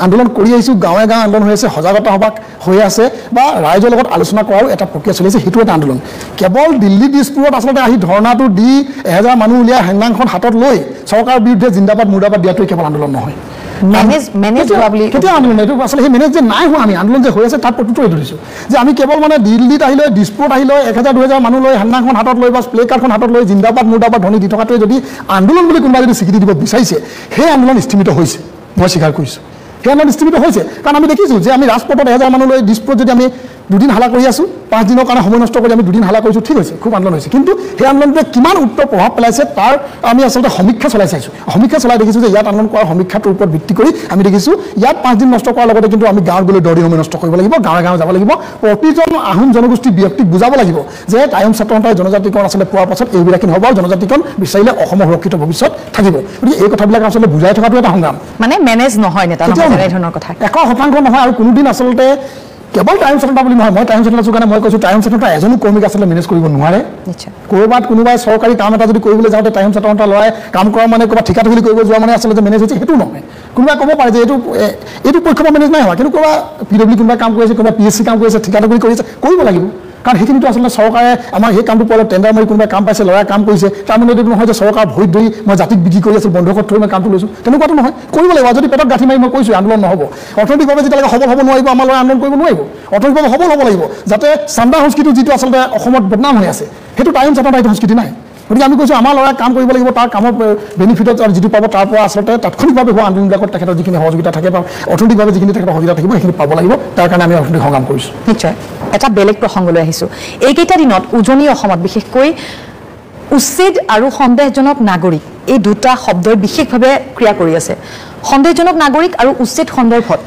আন্দোলন কৰি আহিছোঁ গাঁৱে গাঁৱে আন্দোলন হৈ আছে সজাগতা সভা হৈ আছে বা ৰাইজৰ লগত আলোচনা কৰাৰো এটা প্ৰক্ৰিয়া চলি আছে সেইটো এটা আন্দোলন কেৱল দিল্লী দিছপুৰত আচলতে আহি ধৰ্ণাটো দি 1000 মানুহ উলিয়াই হেংদাংখন হাতত লৈ চৰকাৰৰ বিৰুদ্ধে জিন্দাবাদ মুৰ্দাবাদ দিয়াটোৱে কেৱল আন্দোলন নহয় কেতিয়া আন্দোলন এইটো আচলতে সেই মেনেজ যে নাই হোৱা আমি আন্দোলন যে হৈ আছে তাত প্ৰত্যুত্তৰ এইটো দিছোঁ যে আমি কেৱল মানে দিল্লীত আহিলৈ দিছপুৰত আহিলৈ 1000-2000 মানুহ লৈ হেংদাংখন হাতত লৈ বা প্লে কাৰ্ডখন হাতত লৈ জিন্দাবাদ মুৰ্দাবাদ ধ্বনি দি থকাটোৱে যদি আন্দোলন বুলি কোনোবাই যদি স্বীকৃতি দিব বিচাৰিছে সেই আন্দোলন স্থিমিত হৈছে মই স্বীকাৰ কৰিছোঁ সেই আন্দোলন স্থিমিত হৈছে কাৰণ আমি দেখিছোঁ যে আমি ৰাজপথত 1000 মানুহ লৈ দিছপুৰত যদি আমি 2 দিন হালা কৰি আছোঁ 5 দিনৰ কাৰণে সময় নষ্ট কৰি আমি 2 দিন হালা কৰিছোঁ ঠিক হৈছে খুব আন্দোলন হৈছে কিন্তু সেই আন্দোলনটোৱে কিমান উত্তৰ প্ৰভাৱ পেলাইছে তাৰ আমি আচলতে সমীক্ষা চলাই চাইছোঁ সমীক্ষা চলাই দেখিছোঁ যে ইয়াত আন্দোলন কৰাৰ সমীক্ষাটোৰ ওপৰত ভিত্তি কৰি আমি দেখিছোঁ ইয়াত 5 দিন নষ্ট কৰাৰ লগতে কিন্তু আমি গাঁৱত গ'লে 10 দিন সময় নষ্ট কৰিব লাগিব গাঁৱে গাঁৱে যাব লাগিব প্ৰতিজন আহোম জনগোষ্ঠীৰ ব্যক্তিক বুজাব লাগিব যে টাইম ছাত্ৰ সন্থাই জনজাতিকৰণ আচলতে পোৱাৰ পাছত এইবিলাকে নহ'ব আৰু জনজাতিকৰণ বিচাৰিলে অসমৰ সুৰক্ষিত ভৱিষ্যত থাকিব গতিকে এই কথাবিলাক আচলতে বুজাই থকাটো এটা সংগ্ৰাম মানে মেনেজ নহয় নেতা নহয় ধৰণৰ কথা 100% নহয় আৰু কোনোদিন আচলতে কেৱল টাইম ছাত্ৰ বুলি নহয় মই টাইম ছাত্ৰ আছোঁ কাৰণে মই কৈছোঁ টাইম ছাত্ৰ এজনো কৰ্মীক আচলতে মেনেজ কৰিব নোৱাৰে ক'ৰবাত কোনোবাই চৰকাৰী কাম এটা যদি কৰিবলৈ যাওঁতে টাইম ছাত্ৰ ল'ৰাই কাম কৰা মানে ক'ৰবাত ঠিকা ঠুলি কৰিব যোৱা মানে আচলতে মেনেজ হৈছে সেইটো নহয় কোনোবাই ক'ব পাৰে যে এইটো পক্ষৰ মেনেজ নাই হোৱা কিন্তু ক'ৰবাত PW কোনোবাই কাম কৰি আছে কোনোবাই PSC কাম কৰি আছে ঠিকা ঠুলি কৰি আছে কৰিব লাগিব কাৰণ সেইখিনিতো আচলতে চৰকাৰে আমাৰ সেই কামটো পোৱালে টেণ্ডাৰ মাৰি কোনোবাই কাম পাইছে ল'ৰাই কাম কৰিছে তাৰ মানে এইটো নহয় যে চৰকাৰ ভৰিত ধৰি মই জাতিক বিক্ৰী কৰি আছোঁ বন্ধকত থৈ মই কামটো লৈছোঁ তেনেকুৱাটো নহয় কৰিব লাগিব যদি পেটত গাঁঠি মাৰি মই কৈছোঁ আন্দোলন নহ'ব অৰ্থনৈতিকভাৱে যেতিয়ালৈকে সবল হ'ব নোৱাৰিব আমাৰ ল'ৰাই আন্দোলন কৰিব নোৱাৰিব অৰ্থনৈতিকভাৱে সবল হ'ব লাগিব যাতে চান্দা সংস্কৃতি যিটো আচলতে অসমত বদনাম হৈ আছে সেইটো টাইম ছাত্ৰ এইটো সংস্কৃতি নাই গতিকে আমি কৈছোঁ আমাৰ ল'ৰাই কাম কৰিব লাগিব তাৰ কামৰ বেনিফিটত যিটো পাব তাৰ পৰা আচলতে তাৎক্ষণিকভাৱে হোৱা আন্দোলনবিলাকত তেখেতৰ যিখিনি সহযোগিতা থাকে বা অৰ্থনৈতিকভাৱে যিখিনি তেখেতৰ সহযোগিতা থাকিব সেইখিনি পাব লাগিব তাৰ কাৰণে আমি অৰ্থনৈতিক সংগ্ৰাম কৰিছোঁ নিশ্চয় এটা বেলেগ প্ৰসংগলৈ আহিছোঁ এইকেইটা দিনত উজনি অসমত বিশেষকৈ উচ্ছেদ আৰু সন্দেহজনক নাগৰিক এই দুটা শব্দই বিশেষভাৱে ক্ৰিয়া কৰি আছে সন্দেহজনক নাগৰিক আৰু উচ্ছেদ সন্দৰ্ভত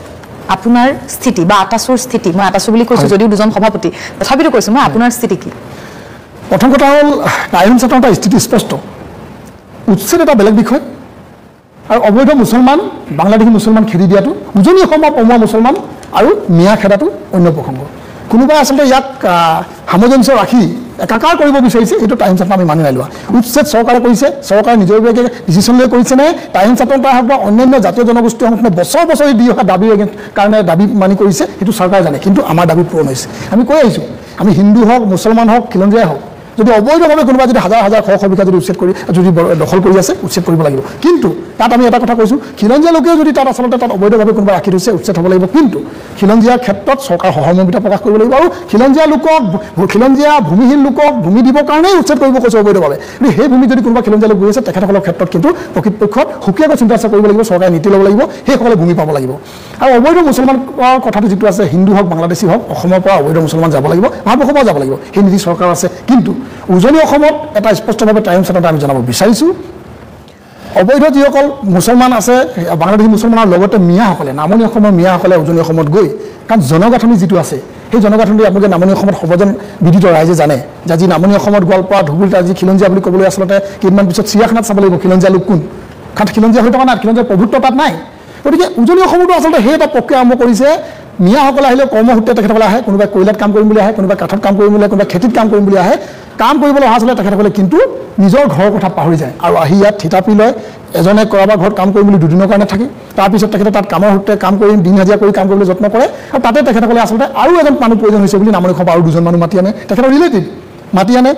আপোনাৰ স্থিতি বা আটাছুৰ স্থিতি মই আটাছু বুলি কৈছোঁ যদিও দুজন সভাপতি তথাপিতো কৈছোঁ মই আপোনাৰ স্থিতি কি প্ৰথম কথা হ'ল টাইম ছাত্ৰ সন্থাৰ স্থিতি স্পষ্ট উচ্ছেদ এটা বেলেগ বিষয় আৰু অবৈধ মুছলমান বাংলাদেশী মুছলমান খেদি দিয়াটো উজনি অসমৰ পমুৱা মুছলমান আৰু মিয়া খেদাটো অন্য প্ৰসংগ কোনোবাই আচলতে ইয়াক সামঞ্জস্য ৰাখি একাকাৰ কৰিব বিচাৰিছে এইটো টাইম ছাত্ৰ আমি মানি নাই লোৱা উচ্ছেদ চৰকাৰে কৰিছে চৰকাৰে নিজৰভাৱে ডিচিশ্যন লৈ কৰিছে নে টাইম ছাত্ৰ হওক বা অন্যান্য জাতীয় জনগোষ্ঠীসমূহে বছৰ বছৰ দি অহা দাবীৰ কাৰণে দাবী মানি কৰিছে সেইটো চৰকাৰে জানে কিন্তু আমাৰ দাবী পূৰণ হৈছে আমি কৈ আহিছোঁ আমি হিন্দু হওক মুছলমান হওক খিলঞ্জীয়াই হওক যদি অবৈধভাৱে কোনোবাই যদি হাজাৰ হাজাৰ শ বিঘা যদি উচ্ছেদ কৰি যদি দখল কৰি আছে উচ্ছেদ কৰিব লাগিব কিন্তু তাত আমি এটা কথা কৈছোঁ খিলঞ্জীয়া লোকেও যদি তাত আচলতে তাত অবৈধভাৱে কোনোবা ৰাখি থৈছে উচ্ছেদ হ'ব লাগিব কিন্তু খিলঞ্জীয়াৰ ক্ষেত্ৰত চৰকাৰ সহমৰ্মিতা প্ৰকাশ কৰিব লাগিব আৰু খিলঞ্জীয়া ভূমিহীন লোকক ভূমি দিবৰ কাৰণেই উচ্ছেদ কৰিব কৈছে অবৈধভাৱে কিন্তু সেই ভূমি যদি কোনোবা খিলঞ্জীয়া লোক গৈ আছে তেখেতসকলৰ ক্ষেত্ৰত কিন্তু প্ৰকৃতপক্ষত সুকীয়াকৈ চিন্তা চৰ্চা কৰিব লাগিব চৰকাৰে নীতি ল'ব লাগিব সেইসকলে ভূমি পাব লাগিব আৰু অবৈধ মুছলমানৰ কথাটো যিটো আছে হিন্দু হওক বাংলাদেশী হওক অসমৰ পৰা অবৈধ মুছলমান যাব লাগিব ভাৰতবৰ্ষৰ পৰা যাব লাগিব সেই নীতি চৰকাৰ আছে কিন্তু উজনি অসমত এটা স্পষ্টভাৱে টাইম ছাত্ৰ আমি জনাব বিচাৰিছোঁ অবৈধ যিসকল মুছলমান আছে বাংলাদেশী মুছলমানৰ লগতে মিয়াসকলে নামনি অসমৰ মিয়াসকলে উজনি অসমত গৈ কাৰণ জনগাঁথনি যিটো আছে সেই জনগাঁথনি আপোনালোকে নামনি অসমত সৰ্বজন বিদিত ৰাইজে জানে যে আজি নামনি অসমত গোৱালপাৰা ধুবুৰীত আজি খিলঞ্জীয়া বুলি ক'বলৈ আচলতে কেইদিনমান পিছত চিৰিয়াখানাত চাব লাগিব খিলঞ্জীয়া লোক কোন কাৰণ খিলঞ্জীয়া হৈ থকা নাই খিলঞ্জীয়া প্ৰভুত্ব তাত নাই গতিকে উজনি অসমতো আচলতে সেই এটা প্ৰক্ৰিয়া আৰম্ভ কৰিছে মিয়াসকলে আহিলে কৰ্মসূত্ৰে তেখেতসকলে আহে কোনোবাই কয়লাত কাম কৰিম বুলি আহে কোনোবাই কাঠত কাম কৰিম বুলি কোনোবাই খেতিত কাম কৰিম বুলি আহে কাম কৰিবলৈ অহা আচলতে তেখেতসকলে কিন্তু নিজৰ ঘৰৰ কথা পাহৰি যায় আৰু আহি ইয়াত থিতাপি লয় এজনে কাৰোবাৰ ঘৰত কাম কৰিম বুলি দুদিনৰ কাৰণে থাকে তাৰপিছত তেখেতে তাত কামৰ সূত্ৰে কাম কৰিম দিন হাজিৰা কৰি কাম কৰিবলৈ যত্ন কৰে আৰু তাতে তেখেতসকলে আচলতে আৰু এজন মানুহ প্ৰয়োজন হৈছে বুলি নামনি অসমৰ আৰু দুজন মানুহ মাতি আনে তেখেতৰ ৰিলেটিভ মাতি আনে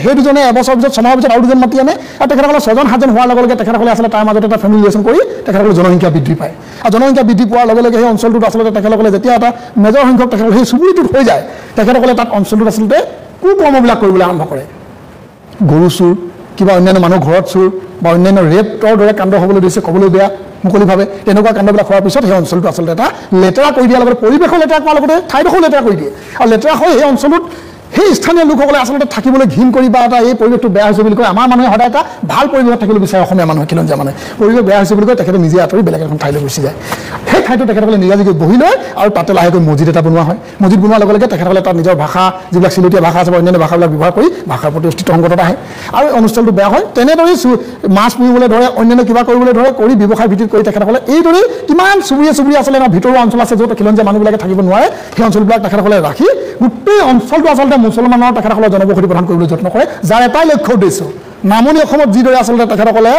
সেই দুজনে এবছৰ পিছত ছমাহৰ পিছত আৰু দুজন মাতি আনে আৰু তেখেতসকলে 6জন 7জন হোৱাৰ লগে লগে তেখেতসকলে আচলতে তাৰ মাজতে এটা ফেমিলি ৰিলেশ্যন কৰি তেখেতসকলে জনসংখ্যা বৃদ্ধি পায় আৰু জনসংখ্যা বৃদ্ধি পোৱাৰ লগে লগে সেই অঞ্চলটোত আচলতে তেখেতসকলে যেতিয়া এটা মেজৰ সংখ্যক তেখেতসকলে সেই চুবুৰীটোত হৈ যায় তেখেতসকলে তাত অঞ্চলটোত আচলতে কুকৰ্মবিলাক কৰিবলৈ আৰম্ভ কৰে গৰু চুৰ কিবা অন্যান্য মানুহ ঘৰত চুৰ বা অন্যান্য ৰেপৰ দৰে কাণ্ড হ'বলৈ দিছে ক'বলৈ বেয়া মুকলিভাৱে তেনেকুৱা কাণ্ডবিলাক হোৱাৰ পিছত সেই অঞ্চলটো আচলতে এটা লেতেৰা কৰি দিয়াৰ লগতে পৰিৱেশো লেতেৰা কৰাৰ লগতে ঠাইডোখৰো লেতেৰা কৰি দিয়ে আৰু লেতেৰা হৈ সেই অঞ্চলত সেই স্থানীয় লোকসকলে আচলতে থাকিবলৈ ঘিণ কৰি বা এটা এই পৰিৱেশটো বেয়া হৈছে বুলি কয় আমাৰ মানুহে সদায় এটা ভাল পৰিৱেশত থাকিবলৈ বিচাৰে অসমীয়া মানুহে খিলঞ্জীয়া মানুহে পৰিৱেশ বেয়া হৈছে বুলি কয় তেখেতে নিজে আঁতৰি বেলেগ এখন ঠাইলৈ গুচি যায় সেই ঠাইটো তেখেতসকলে নিজাজিকৈ বহি লয় আৰু তাতে লাহেকৈ মছজিদ এটা বনোৱা হয় মছজিদ বনোৱাৰ লগে লগে তেখেতসকলে তাত নিজৰ ভাষা যিবিলাক চিলতীয়া ভাষা আছে বা অন্যান্য ভাষাবিলাক ব্যৱহাৰ কৰি ভাষাৰ প্ৰতি অস্তিত্ব সংকটত আহে আৰু অনুষ্ঠানটো বেয়া হয় তেনেদৰেই মাছ পুহিবলৈ ধৰে অন্যান্য কিবা কৰিবলৈ ধৰে কৰি ব্যৱসায় ভিত্তিত কৰি তেখেতসকলে এইদৰেই কিমান চুবুৰীয়া আচলতে আমাৰ ভিতৰুৱা অঞ্চল আছে য'ত খিলঞ্জীয়া মানুহবিলাকে থাকিব নোৱাৰে সেই অঞ্চলবিলাক তেখেতসকলে ৰাখি গোটেই অঞ্চলটো আচলতে মুছলমানৰ তেখেতসকলে জনবসতি প্ৰদান কৰিবলৈ যত্ন কৰে যাৰ এটাই লক্ষ্য উদ্দেশ্য নামনি অসমত যিদৰে আচলতে তেখেতসকলে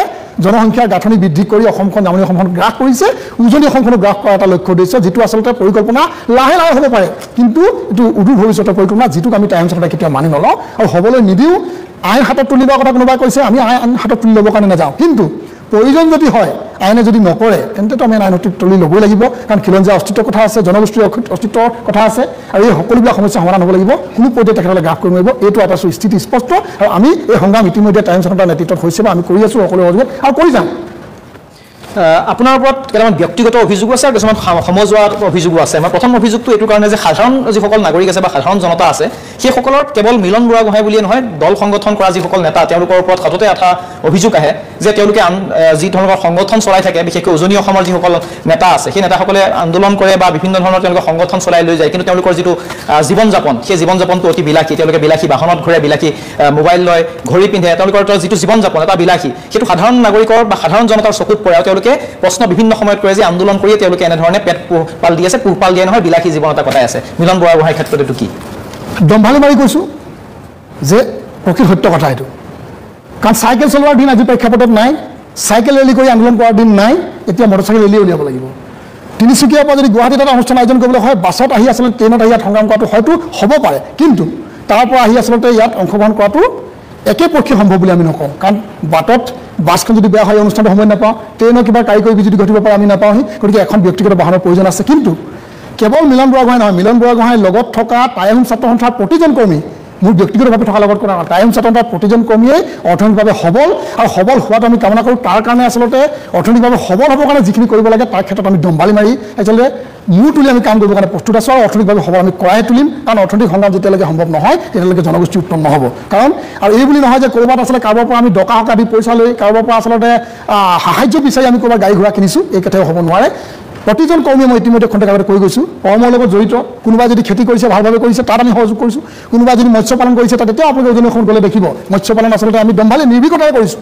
জনসংখ্যাৰ গাঁথনি বৃদ্ধি কৰি অসমখন নামনি অসমখন গ্ৰাস কৰিছে উজনি অসমখনক গ্ৰাস কৰা এটা লক্ষ্য উদ্দেশ্য যিটো আচলতে পৰিকল্পনা লাহে লাহে হ'ব পাৰে কিন্তু এইটো উদূৰ ভৱিষ্যতৰ পৰিকল্পনা যিটোক আমি টাইম চৰকাৰে কেতিয়াও মানি নলওঁ আৰু হ'বলৈ নিদিওঁ আইন হাতত তুলি লোৱাৰ কথা কোনোবাই কৈছে আমি আইন হাতত তুলি ল'বৰ কাৰণে নাযাওঁ কিন্তু প্ৰয়োজন যদি হয় আইনে যদি নকৰে তেন্তেতো আমি আইন তুলি ল'বই লাগিব কাৰণ খিলঞ্জীয়া অস্তিত্বৰ কথা আছে জনগোষ্ঠীৰ অস্তিত্বৰ কথা আছে আৰু এই সকলোবিলাক সমস্যা সমাধান হ'ব লাগিব কোনো পৰ্যায়ত তেখেতসকলে গ্ৰাস কৰিব নোৱাৰিব এইটো এটা স্থিতি স্পষ্ট আৰু আমি এই সংগ্ৰাম ইতিমধ্যে টাইম চৰকাৰৰ নেতৃত্বত হৈছে বা আমি কৰি আছোঁ সকলো সহযোগত আৰু কৰি যাম আপোনাৰ ওপৰত কেইটামান ব্যক্তিগত অভিযোগো আছে আৰু কিছুমান সমজুৱা অভিযোগো আছে আমাৰ প্ৰথম অভিযোগটো এইটো কাৰণে যে সাধাৰণ যিসকল নাগৰিক আছে বা সাধাৰণ জনতা আছে সেইসকলৰ কেৱল মিলন বুঢ়াগোহাঁই বুলিয়ে নহয় দল সংগঠন কৰা যিসকল নেতা তেওঁলোকৰ ওপৰত সততে এটা অভিযোগ আহে যে তেওঁলোকে যি ধৰণৰ সংগঠন চলাই থাকে বিশেষকৈ উজনি অসমৰ যিসকল নেতা আছে সেই নেতাসকলে আন্দোলন কৰে বা বিভিন্ন ধৰণৰ তেওঁলোকে সংগঠন চলাই লৈ যায় কিন্তু তেওঁলোকৰ যিটো জীৱন যাপন সেই জীৱন যাপনটো অতি বিলাসী তেওঁলোকে বিলাসী বাহনত ঘূৰে বিলাসী মোবাইল লয় ঘড়ী পিন্ধে তেওঁলোকৰ যিটো জীৱন যাপন এটা বিলাসী সেইটো সাধাৰণ নাগৰিকৰ বা সাধাৰণ জনতাৰ চকুত পৰে আৰু তেওঁলোকে প্ৰশ্ন বিভিন্ন সময়ত কৰে যে আন্দোলন কৰিয়ে তেওঁলোকে এনেধৰণে পেট পোহপাল দি আছে পোহপাল দিয়া নহয় বিলাসী জীৱন এটা কটাই আছে মিলন বুঢ়াগোহাঁইৰ ক্ষেত্ৰত এইটো কি দম্ভালি মাৰি কৈছোঁ যে প্ৰকৃত সত্য কথা এইটো কাৰণ চাইকেল চলোৱাৰ দিন আজি প্ৰেক্ষাপটত নাই চাইকেল ৰেলী কৰি আন্দোলন কৰাৰ দিন নাই এতিয়া মটৰচাইকেল ৰেলী উলিয়াব লাগিব তিনিচুকীয়াৰ পৰা যদি গুৱাহাটীত এটা অনুষ্ঠান আয়োজন কৰিবলৈ হয় বাছত আহি আচলতে ট্ৰেইনত আহি ইয়াত সংগ্ৰাম কৰাটো হয়তো হ'ব পাৰে কিন্তু তাৰ পৰা আহি আচলতে ইয়াত অংশগ্ৰহণ কৰাটো একেপক্ষে সম্ভৱ বুলি আমি নকওঁ কাৰণ বাটত বাছখন যদি বেয়া হয় অনুষ্ঠানটো সময় নাপাওঁ ট্ৰেইনৰ কিবা কাৰিকৰী বিজুতি ঘটিব পাৰে আমি নাপাওঁহি গতিকে এখন ব্যক্তিগত বাহনৰ প্ৰয়োজন আছে কিন্তু কেৱল মিলন বুঢ়াগোহাঁই নহয় মিলন বুঢ়াগোহাঁইৰ লগত থকা টাই-আহোম ছাত্ৰ সন্থাৰ প্ৰতিজন কৰ্মী মোৰ ব্যক্তিগতভাৱে থকাৰ লগত কৰা টাই-আহোম ছাত্ৰ সন্থাৰ প্ৰতিজন কৰ্মীয়ে অৰ্থনৈতিকভাৱে সবল আৰু সবল হোৱাটো আমি কামনা কৰোঁ তাৰ কাৰণে আচলতে অৰ্থনৈতিকভাৱে সবল হ'বৰ কাৰণে যিখিনি কৰিব লাগে তাৰ ক্ষেত্ৰত আমি দম্ভালি মাৰি আচলতে মূৰ তুলি আমি কাম কৰিবৰ কাৰণে প্ৰস্তুত আছোঁ আৰু অৰ্থনৈতিকভাৱে সবল আমি কৰাই তুলিম কাৰণ অৰ্থনৈতিক সংগ্ৰাম যেতিয়ালৈকে সম্ভৱ নহয় তেতিয়ালৈকে জনগোষ্ঠী উত্তম নহ'ব কাৰণ আৰু এই বুলি নহয় যে ক'ৰবাত আচলতে কাৰোবাৰ পৰা আমি ডকা হকা দি পইচা লৈ কাৰোবাৰ পৰা আচলতে সাহায্য বিচাৰি আমি ক'ৰবাত গাড়ী ঘোঁৰা কিনিছোঁ এই কথাও হ'ব নোৱাৰে প্ৰতিজন কৰ্মীয়ে মই ইতিমধ্যে খন্তেক আগতে কৈ গৈছোঁ কৰ্মৰ লগত জড়িত কোনোবাই যদি খেতি কৰিছে ভালভাৱে কৰিছে তাত আমি সহযোগ কৰিছোঁ কোনোবাই যদি মৎস্য পালন কৰিছে তাত তেতিয়াও আপোনালোকে উজনি অসমত গ'লে দেখিব মৎস্য পালন আচলতে আমি দম্ভালি নিৰ্ভীকতাৰে কৰিছোঁ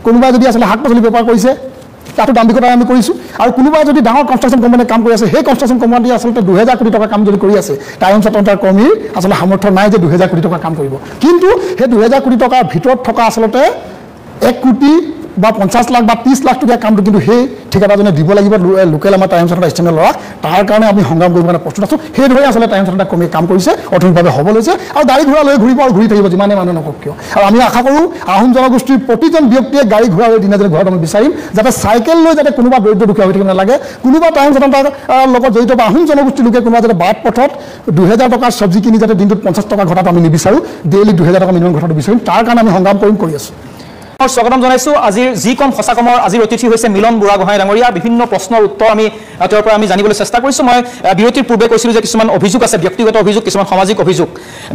কোনোবাই যদি আচলতে শাক পাচলি বেপাৰ কৰিছে তাতো দাম্ভিকতাৰে আমি কৰিছোঁ আৰু কোনোবাই যদি ডাঙৰ কনষ্ট্ৰাকশ্যন কোম্পানীয়ে কাম কৰি আছে সেই কনষ্ট্ৰাকশ্যন কোম্পানীয়ে আচলতে 2000 কোটি টকা কাম যদি কৰি আছে টাই-আহোম ছাত্ৰ সন্থাৰ কৰ্মীৰ আচলতে সামৰ্থ্য নাই যে 2000 কোটি টকা কাম কৰিব কিন্তু সেই 2000 কোটি টকাৰ ভিতৰত থকা আচলতে 1 কোটি বা 50 লাখ বা 30 লাখ টকীয়া কামটো কিন্তু সেই ঠিকাদাৰজনে দিব লাগিব লোকেল আমাৰ টাইম চৰকাৰ স্থানীয় ল'ৰা তাৰ কাৰণে আমি সংগ্ৰাম কৰিব কাৰণে প্ৰস্তুত আছোঁ সেইদৰে আচলতে টাইম চৰকাৰ কৰ্মীয়ে কাম কৰিছে অৰ্থনৈতিকভাৱে সবল হৈছে আৰু গাড়ী ঘোঁৰা লৈ ঘূৰিব আৰু ঘূৰি থাকিব যিমানে মানুহ নকওক কিয় আৰু আমি আশা কৰোঁ আহোম জনগোষ্ঠীৰ প্ৰতিজন ব্যক্তিয়ে গাড়ী ঘোঁৰা লৈ দিনে ঘৰত আমি বিচাৰিম যাতে চাইকেল লৈ যাতে কোনোবা দৰিদ্ৰ দুখীয়া হৈ থাকিব নালাগে কোনোবা টাইম চৰকাৰ লগত জড়িত বা আহোম জনগোষ্ঠীৰ লোকে কোনোবা যাতে বাট পথত 2000 টকাৰ চব্জি কিনি যাতে দিনটোত 50 টকা ঘটাটো আমি নিবিচাৰোঁ ডেইলি 2000 টকা মিনিমাম ঘটাটো বিচাৰিম তাৰ কাৰণে আমি সংগ্ৰাম কৰি আছোঁ স্বাগতম জনাইছোঁ আজিৰ যিখন সঁচা কমৰ আজিৰ অতিথি হৈছে মিলন বুঢ়াগোহাঁই ডাঙৰীয়া বিভিন্ন প্ৰশ্নৰ উত্তৰ আমি তেওঁৰ পৰা আমি জানিবলৈ চেষ্টা কৰিছোঁ মই বিৰতিৰ পূৰ্বে কৈছিলোঁ যে কিছুমান অভিযোগ আছে ব্যক্তিগত অভিযোগ কিছুমান সামাজিক অভিযোগ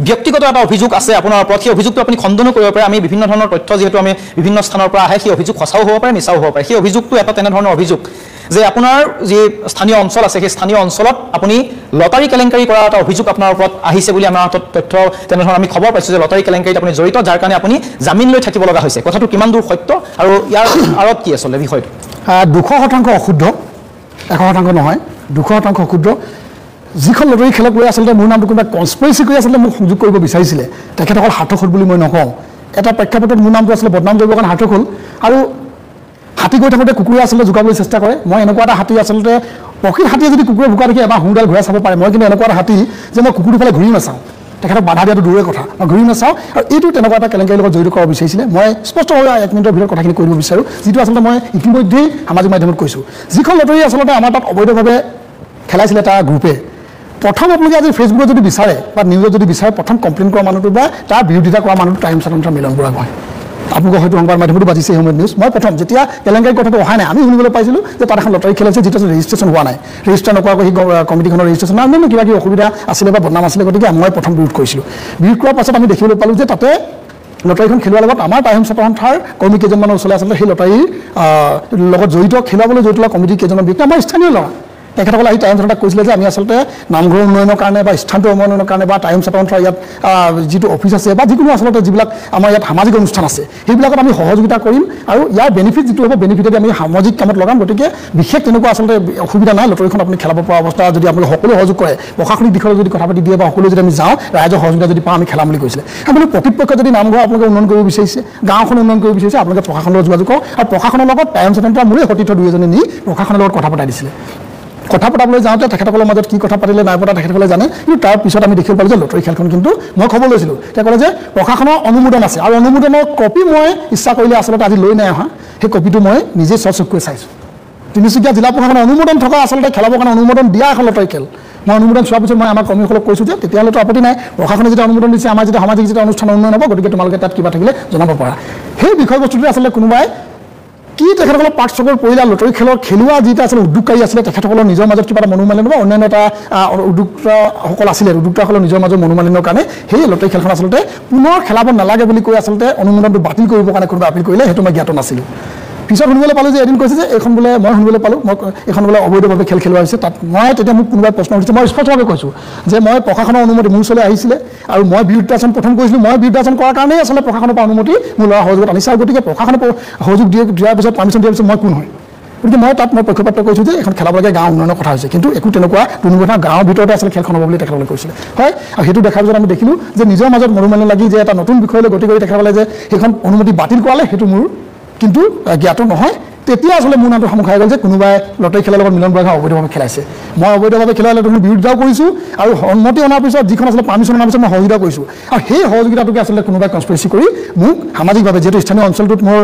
ব্যক্তিগত এটা অভিযোগ আছে আপোনাৰ ওপৰত সেই অভিযোগটো আপুনি খণ্ডনো কৰিব পাৰে আমি বিভিন্ন ধৰণৰ তথ্য যিহেতু আমি বিভিন্ন স্থানৰ পৰা আহে সেই অভিযোগ সঁচাও হ'ব পাৰে মিছাও হ'ব পাৰে সেই অভিযোগটো এটা তেনেধৰণৰ অভিযোগ যে আপোনাৰ যি স্থানীয় অঞ্চল আছে সেই স্থানীয় অঞ্চলত আপুনি লটাৰী কেলেংকাৰী কৰাৰ এটা অভিযোগ আপোনাৰ ওপৰত আহিছে বুলি আমাৰ হাতত তথ্য তেনেধৰণৰ আমি খবৰ পাইছোঁ যে লটাৰী কেলেংকাৰীত আপুনি জড়িত যাৰ কাৰণে আপুনি জামিন লৈ থাকিব লগা হৈছে কথাটো কিমান দূৰ সত্য আৰু ইয়াৰ আঁৰত কি আচলতে বিষয়টো 200% অশুদ্ধ 100% নহয় 200% অশুদ্ধ যিখন লটাৰী খেলক লৈ আচলতে মোৰ নামটো কোনোবা কনস্পিৰেচি কৰি আচলতে মোক সংযোগ কৰিব বিচাৰিছিলে তেখেতসকল সাৰ্থক হ'ল বুলি মই নকওঁ এটা প্ৰেক্ষাপটত মোৰ নামটো আচলতে বদনাম কৰিবৰ কাৰণে সাৰ্থক হ'ল আৰু হাতী গৈ থাকোঁতে কুকুৰে আচলতে জোকাবলৈ চেষ্টা কৰে মই এনেকুৱা এটা হাতী আচলতে প্ৰকৃত হাতীয়ে যদি কুকুৰে ভোকা দেখি এবাৰ হুংডাল ঘূৰাই চাব পাৰে মই কিন্তু এনেকুৱা এটা হাতী যে মই কুকুৰটোৰ ফালে ঘূৰি নাচাওঁ তেখেতক বাধা দিয়াটো দূৰৰে কথা মই ঘূৰি নাচাওঁ আৰু এইটো তেনেকুৱা এটা কেলেংকাৰীৰ লগত জড়িত কৰাব বিচাৰিছিলে মই স্পষ্টভাৱে 1 মিনিটৰ ভিতৰত কথাখিনি কৈ দিব বিচাৰোঁ যিটো আচলতে মই ইতিমধ্যেই সামাজিক মাধ্যমত কৈছোঁ যিখন লটাৰী আচলতে আমাৰ তাত অবৈধভাৱে খেলাইছিলে এটা গ্ৰুপে প্ৰথম আপোনালোকে আজি ফেচবুকত যদি বিচাৰে বা নিউজত যদি বিচাৰে প্ৰথম কমপ্লেইন কৰা মানুহটো বা তাৰ বিৰোধিতা কৰা মানুহটো টাইমছ এণ্ড মিলন বুঢ়াগোহাঁই আপোনালোকৰ হয়তো সংবাদ মাধ্যমতো বাজিছে এই সময়ত নিউজ মই প্ৰথম যেতিয়া কেলেংকাৰী কথাটো অহা নাই আমি শুনিবলৈ পাইছিলোঁ যে তাত এখন লটাৰী খেলাইছে যিটো ৰেজিষ্ট্ৰেশ্যন হোৱা নাই ৰেজিষ্টাৰ নকৰাকৈ সেই কমিটিখনৰ ৰেজিষ্ট্ৰেশ্যন নাই অন্যান্য কিবা কিবি অসুবিধা আছিলে বা বদনাম আছিলে গতিকে মই প্ৰথম বিৰোধ কৰিছিলোঁ বিৰোধ কৰাৰ পাছত আমি দেখিবলৈ পালোঁ যে তাতে লটাৰীখন খেলোৱাৰ লগত আমাৰ টাইম ছাত্ৰ সন্থাৰ কৰ্মী কেইজনমানৰ ওচৰলৈ আচলতে সেই লটাৰীৰ লগত জড়িত খেলাবলৈ জড়িত কমিটিৰ কেইজনমান ব্যক্তি আমাৰ স্থানীয় ল'ৰা তেখেতসকলে আহি টাইম ছাত্ৰক কৈছিলে যে আমি আচলতে নামঘৰৰ উন্নয়নৰ কাৰণে বা স্থানটোৰ উন্নয়নৰ কাৰণে বা টাইম ছাত্ৰ সন্থাৰ ইয়াত যিটো অফিচ আছে বা যিকোনো আচলতে যিবিলাক আমাৰ ইয়াত সামাজিক অনুষ্ঠান আছে সেইবিলাকত আমি সহযোগিতা কৰিম আৰু ইয়াৰ বেনিফিট যিটো হ'ব বেনিফিটেদি আমি সামাজিক কামত লগাম গতিকে বিশেষ তেনেকুৱা আচলতে অসুবিধা নাই লটাৰীখন আপুনি খেলাব পৰা অৱস্থা যদি আপোনালোকে সকলোৱে সহযোগ কৰে প্ৰশাসনিক দিশলৈ যদি কথা পাতি দিয়ে বা সকলোৱে যদি আমি যাওঁ ৰাইজৰ সহযোগিতা যদি পাওঁ আমি খেলাম বুলি কৈছিলে আপোনালোকে প্ৰকৃতপক্ষে যদি নামঘৰ আপোনালোকে উন্নয়ন কৰিব বিচাৰিছে গাঁওখন উন্নয়ন কৰিব বিচাৰিছে আপোনালোকে প্ৰশাসনৰ লগত যোগাযোগ কৰক আৰু প্ৰশাসনৰ লগত টাইম ছাত্ৰ মোৰে সতীৰ্থ দুই এজনে নি প্ৰশাসনৰ লগত কথা পতাই দিছিলে কথা পতাবলৈ যাওঁতে তেখেতসকলৰ মাজত কি কথা পাতিলে নাই পতা তেখেতসকলে জানে কিন্তু তাৰ পিছত আমি দেখিব পালোঁ যে লটাৰী খেলখন কিন্তু মই খবৰ লৈছিলোঁ তেওঁ ক'লে যে প্ৰশাসনৰ অনুমোদন আছে আৰু অনুমোদনৰ কপি মই ইচ্ছা কৰিলে আচলতে আজি লৈ নাই অহা সেই কপিটো মই নিজে চকুৰে চাইছোঁ তিনিচুকীয়া জিলা প্ৰশাসনৰ অনুমোদন থকা আচলতে খেলাবৰ কাৰণে অনুমোদন দিয়া এখন লটাৰী খেল মই অনুমোদন চোৱাৰ পিছত মই আমাৰ কৰ্মীসকলক কৈছোঁ যে তেতিয়াহ'লেতো আপত্তি নাই প্ৰশাসনে যেতিয়া অনুমোদন দিছে আমাৰ যেতিয়া সামাজিক যেতিয়া অনুষ্ঠান উন্নয়ন হ'ব গতিকে তোমালোকে তাত কিবা থাকিলে জনাব পাৰা সেই বিষয়বস্তুটো আচলতে কোনোবাই কি তেখেতসকলৰ পাঠ চকুৰ পৰিলা লটাৰী খেলৰ খেলুৱা যিটো আচলতে উদ্যোগকাৰী আছিলে তেখেতসকলৰ নিজৰ মাজত কিবা এটা মনোমালিন্য বা অন্যান্য এটা উদ্যোক্তাসকল আছিলে উদ্যোক্তাসকলৰ নিজৰ মাজত মনোমালিন্যৰ কাৰণে সেই লটাৰী খেলখন আচলতে পুনৰ খেলাব নালাগে বুলি কৈ আচলতে অনুমোদনটো বাতিল কৰিবৰ কাৰণে কোনোবা আপিল কৰিলে সেইটো মই জ্ঞাত নাছিলোঁ পিছত শুনিবলৈ পালোঁ যে এদিন কৈছে যে এইখন বোলে মই শুনিবলৈ পালোঁ মই এইখন বোলে অবৈধভাৱে খেল খেলোৱা হৈছে তাত মই তেতিয়া মোক কোনোবাই প্ৰশ্ন সুধিছে মই স্পষ্টভাৱে কৈছোঁ যে মই প্ৰশাসনৰ অনুমতি মোৰ ওচৰলৈ আহিছিলে আৰু মই বিৰুদ্ধাচৰণ প্ৰথম কৰিছিলোঁ মই বিৰুদ্ধাচৰণ কৰাৰ কাৰণেই আচলতে প্ৰশাসনৰ পৰা অনুমতি মোৰ ল'ৰা সহযোগত আনিছে আৰু গতিকে প্ৰশাসনৰ সহযোগ দিয়াৰ পিছত পাৰ্মিশ্যন দিয়াৰ পিছত মই কোন হয় গতিকে মই তাত মই পক্ষপাত কৈছোঁ যে এখন খেলাব লাগে গাঁও উন্নয়নৰ কথা হৈছে কিন্তু একো তেনেকুৱা দুৰ্ঘটনা গাঁৱৰ ভিতৰতে আচলতে খেলখন হ'ব বুলি তেখেতসকলে কৈছিলে হয় আৰু সেইটো দেখাৰ পিছত আমি দেখিলোঁ যে নিজৰ মাজত মনোমালিন্য লাগি যে এটা নতুন বিষয়লৈ গতি কৰি তেখেতসকলে যে সেইখন অনুমতি বাতিল কৰালে সেইটো মোৰ কিন্তু জ্ঞাত নহয় তেতিয়া আচলতে মোৰ নামটো সন্মুখ আহি গ'ল যে কোনোবাই লটাৰী খেলাৰ লগত মিলন বুঢ়াগোহাঁই অবৈধভাৱে খেলাইছে মই অবৈধভাৱে খেলাৰ লটাৰী বিৰোধিতাও কৰিছোঁ আৰু সন্মতি অনাৰ পিছত যিখন আচলতে পাৰ্মিশ্যন অনাৰ পিছত মই সহযোগিতা কৰিছোঁ আৰু সেই সহযোগিতাটোকে আচলতে কোনোবাই কনস্পিৰেচি কৰি মোক সামাজিকভাৱে যিহেতু স্থানীয় অঞ্চলটোত মোৰ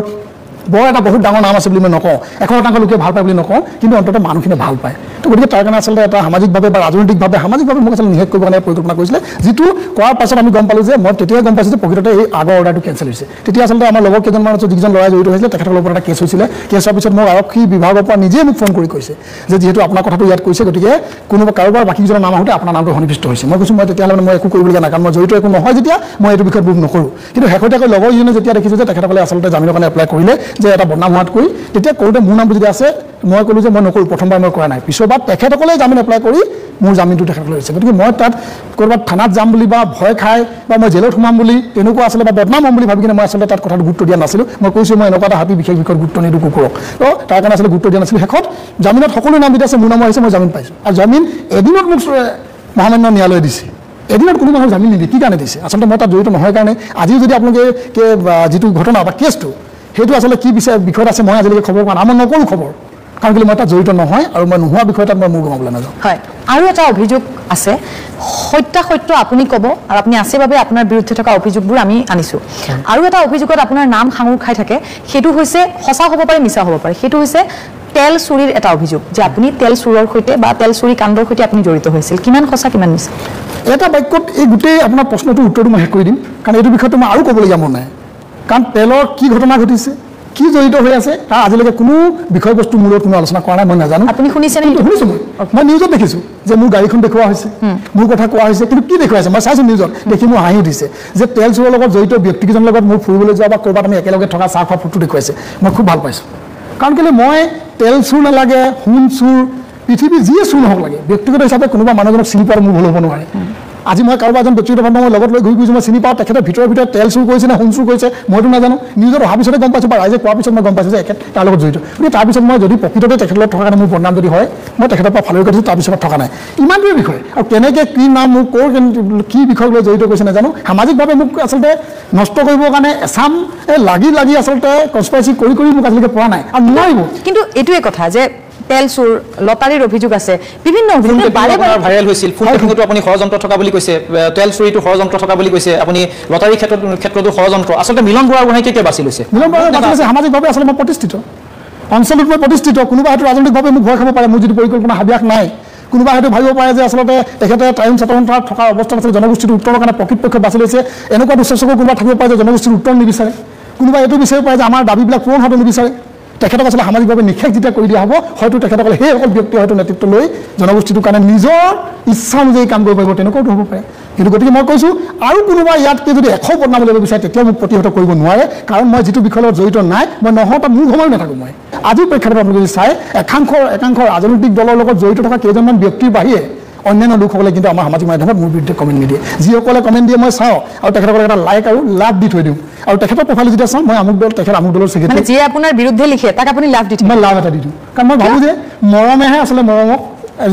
বৰ এটা বহুত ডাঙৰ নাম আছে বুলি মই নকওঁ 100% লোকে ভাল পায় বুলি নকওঁ কিন্তু অন্ততঃ মানুহখিনিয়ে ভাল পায় তো গতিকে তাৰ কাৰণে আচলতে এটা সামাজিকভাৱে বা ৰাজনৈতিকভাৱে সামাজিকভাৱে মোক আচলতে নিষেধ কৰিবৰ কাৰণে পৰিকল্পনা কৰিছিলে যিটো কৰাৰ পাছত আমি গম পালোঁ যে মই তেতিয়াই গম পাইছোঁ যে প্ৰকৃততে এই আগৰ অৰ্ডাৰটো কেঞ্চেল হৈছে তেতিয়া আচলতে আমাৰ লগৰ কেইজনমান আছে যিকেইজন ল'ৰাই জড়িত হৈছিলে তেখেতসকলৰ ওপৰত এটা কেছ হৈছিলে কেছ হোৱাৰ পিছত মোক আৰক্ষী বিভাগৰ পৰা নিজে মোক ফোন কৰি কৈছে যে যিহেতু আপোনাৰ কথাটো ইয়াত কৈছে গতিকে কোনোবা কাৰোবাৰ বাকীকেইজনৰ নাম আহোঁতে আপোনাৰ নামটো সন্নিৱিষ্ট হৈছে মই কৈছোঁ মই তেতিয়াহ'লে মই একো কৰিবলগীয়া নাই কাৰণ মই জড়িত একো নহয় যেতিয়া মই এইটো বিষয়ত বুক নকৰোঁ কিন্তু শেহতীয়াকৈ লগৰজনে যেতিয়া দেখিছোঁ যে তেখেতসকলে আচলতে জামিনৰ কাৰণে এপ্লাই কৰিলে যে এটা বদনাম হোৱাত কৰি তেতিয়া কৰোঁতে মোৰ নামটো যদি আছে মই ক'লোঁ যে মই নকৰোঁ প্ৰথমবাৰ মই কৰা নাই পিছৰবাৰ তেখেতসকলে জামিন এপ্লাই কৰি মোৰ জামিনটো তেখেতসকলে লৈছে গতিকে মই তাত ক'ৰবাত থানাত যাম বুলি বা ভয় খাই বা মই জেলত সোমাম বুলি তেনেকুৱা আচলতে বা বদনাম হ'ম বুলি ভাবি কিনে মই আচলতে তাত কথাটো গুৰুত্ব দিয়া নাছিলোঁ মই কৈছোঁ মই এনেকুৱা এটা হাবি বিশেষ বিষয়ত গুৰুত্ব নিদিওঁ কুকুৰক তো তাৰ কাৰণে আচলতে গুৰুত্ব দিয়া নাছিলোঁ শেষত জামিনত সকলো নাম যেতিয়া আছে মোৰ নাম আহিছে মই জামিন পাইছোঁ আৰু জামিন এদিনত মোক মহামান্য ন্যায়ালয়ে দিছে এদিনত কোনো মানুহক জামিন নিদিয়ে কি কাৰণে দিছে আচলতে মই তাত জড়িত নহয় কাৰণে আজিও যদি আপোনালোকে যিটো ঘটনা বা কেছটো সেইটো আচলতে কি বিষয়ত আছে মই আজিলৈকে খবৰ পোৱা নাই মই নকৰোঁ খবৰ কাৰণ কেলৈ মই তাত জড়িত নহয় আৰু মই নোহোৱা বিষয় তাত মই মোৰ গমাবলৈ নাযাওঁ হয় আৰু এটা অভিযোগ আছে সত্য আপুনি ক'ব আৰু আপুনি আছে বাবে আপোনাৰ বিৰুদ্ধে থকা অভিযোগবোৰ আমি আনিছোঁ আৰু এটা অভিযোগত আপোনাৰ নাম সাঙুৰ খাই থাকে সেইটো হৈছে সঁচা হ'ব পাৰে মিছা হ'ব পাৰে সেইটো হৈছে তেল চুৰিৰ এটা অভিযোগ যে আপুনি তেল চুৰৰ সৈতে বা তেল চুৰি কাণ্ডৰ সৈতে আপুনি জড়িত হৈছিল কিমান সঁচা কিমান মিছা এটা বাক্যত এই গোটেই আপোনাৰ প্ৰশ্নটোৰ উত্তৰটো মই শেষ কৰি দিম কাৰণ এইটো বিষয়টো মই আৰু ক'বলগীয়া মন নাই কাৰণ তেলৰ কি ঘটনা ঘটিছে কি জড়িত হৈ আছে তাৰ আজিলৈকে কোনো বিষয়বস্তু মোৰ লগত কোনো আলোচনা কৰা নাই মই নাজানো আপুনি শুনিছে নেকি শুনিছোঁ মই নিউজত দেখিছোঁ যে মোৰ গাড়ীখন দেখুওৱা হৈছে মোৰ কথা কোৱা হৈছে কিন্তু কি দেখুৱাইছে মই চাইছোঁ নিউজত দেখি মোৰ হাঁহি উঠিছে যে তেল চুৰৰ লগত জড়িত ব্যক্তিকেইজনৰ লগত মোৰ ফুৰিবলৈ যোৱা বা ক'ৰবাত আমি একেলগে থকা চাহ খোৱা ফটো দেখুৱাইছে মই খুব ভাল পাইছোঁ কাৰণ কেলৈ মই তেল চুৰ নালাগে সোণ চুৰ পৃথিৱী যিয়ে চুৰ নহওক লাগে ব্যক্তিগত হিচাপে কোনোবা মানুহজনক চিনি পোৱাৰ মোৰ ভুল হ'ব নোৱাৰে আজি মই কাৰোবাৰ এজন ব্যক্তিগত মানুহ মই লগত লৈ ঘূৰি ফুৰিছোঁ মই চিনি পাওঁ তেখেতৰ ভিতৰত তেল চুৰ কৰিছে নে সোণ চুৰ কৰিছে মইতো নাজানো নিউজত অহাৰ পিছতে গম পাইছোঁ বা ৰাইজে কোৱাৰ পিছত মই গম পাইছোঁ যে তাৰ লগত জড়িত গতিকে তাৰপিছত মই যদি প্ৰকৃততে তেখেতৰ লগত থকা কাৰণে মোৰ বদনাম যদি হয় মই তেখেতৰ পৰা ফালৰি কৰিছোঁ তাৰপিছত থকা নাই ইমানটোৱে বিষয় আৰু কেনেকৈ কি নাম মোক ক'ৰ কি বিষয়ক লৈ জড়িত কৰিছে নাজানো সামাজিকভাৱে মোক আচলতে নষ্ট কৰিবৰ কাৰণে এচাম লাগি আচলতে কনস্পিৰেচি কৰি মোক আজিলৈকে পৰা নাই আৰু নোৱাৰিব কিন্তু এইটোৱে কথা যে তেল চুৰ লটাৰীৰ অভিযোগ আছে বিভিন্ন অভিযোগ বাৰে বাৰে ভাইৰেল হৈছিল ফোন টেপিংতো আপুনি ষড়যন্ত্ৰ থকা বুলি কৈছে তেল চুৰিটো ষড়যন্ত্ৰ থকা বুলি কৈছে আপুনি লটাৰী ক্ষেত্ৰতো ষড়যন্ত্ৰ আচলতে মিলন বুঢ়াগোহাঁই কিয় বাছি লৈছে মিলন বুঢ়াগোহাঁই সামাজিকভাৱে আচলতে মই প্ৰতিষ্ঠিত অঞ্চলত মই প্ৰতিষ্ঠিত কোনোবা হয়তো ৰাজনৈতিকভাৱে মোক ভয় খাব পাৰে মোৰ যিটো পৰিকল্পনা হাবিয়াস নাই কোনোবা হয়তো ভাবিব পাৰে যে আচলতে তেখেতে টাইম স্বাধীনতা থকা অৱস্থাত আচলতে জনগোষ্ঠীটোৰ উত্তৰৰ কাৰণে প্ৰকৃতপক্ষে বাছি লৈছে এনেকুৱা দুশ্চেষ্টাকৈ কোনোবা থাকিব পাৰে যে জনগোষ্ঠীৰ উত্তৰ নিবিচাৰে কোনোবা এইটো বিচাৰিব পাৰে যে আমাৰ দাবীবিলাক পূৰণ হোৱাটো নিবিচাৰে তেখেতক আচলতে সামাজিকভাৱে নিষেধ যেতিয়া কৰি দিয়া হ'ব হয়তো তেখেতসকলে সেইসকল ব্যক্তিয়ে হয়তো নেতৃত্ব লৈ জনগোষ্ঠীটোৰ কাৰণে নিজৰ ইচ্ছা অনুযায়ী কাম কৰিব পাৰিব তেনেকুৱাও হ'ব পাৰে কিন্তু গতিকে মই কৈছোঁ আৰু কোনোবা ইয়াতকৈ যদি 100 বদনাম ল'ব বিচাৰে তেতিয়াও মোক প্ৰতিহত কৰিব নোৱাৰে কাৰণ মই যিটো বিষয়ৰ লগত জড়িত নাই মই নহয় তাত মোৰ সময় নাথাকোঁ মই আজিৰ প্ৰেক্ষাপটত আপুনি যদি চাই একাংশ ৰাজনৈতিক দলৰ লগত জড়িত থকা কেইজনমান ব্যক্তিৰ বাহিৰে অন্যান্য লোকসকলে কিন্তু আমাৰ সামাজিক মাধ্যমত মোৰ বিৰুদ্ধে কমেণ্ট নিদিয়ে যিসকলে কমেণ্ট দিয়ে মই চাওঁ আৰু তেখেতসকলে এটা লাইক আৰু লাভ দি থৈ দিওঁ আৰু তেখেতৰ প্ৰফাইল যেতিয়া চাওঁ মই আমুক দল তেখেত আমুক দলৰ ছেক্ৰেটাৰী যিয়ে আপোনাৰ বিৰুদ্ধে লিখে তাক আপুনি লাভ দি মই লাভ এটা দি দিওঁ কাৰণ মই ভাবোঁ যে মৰমেহে আচলতে মৰমক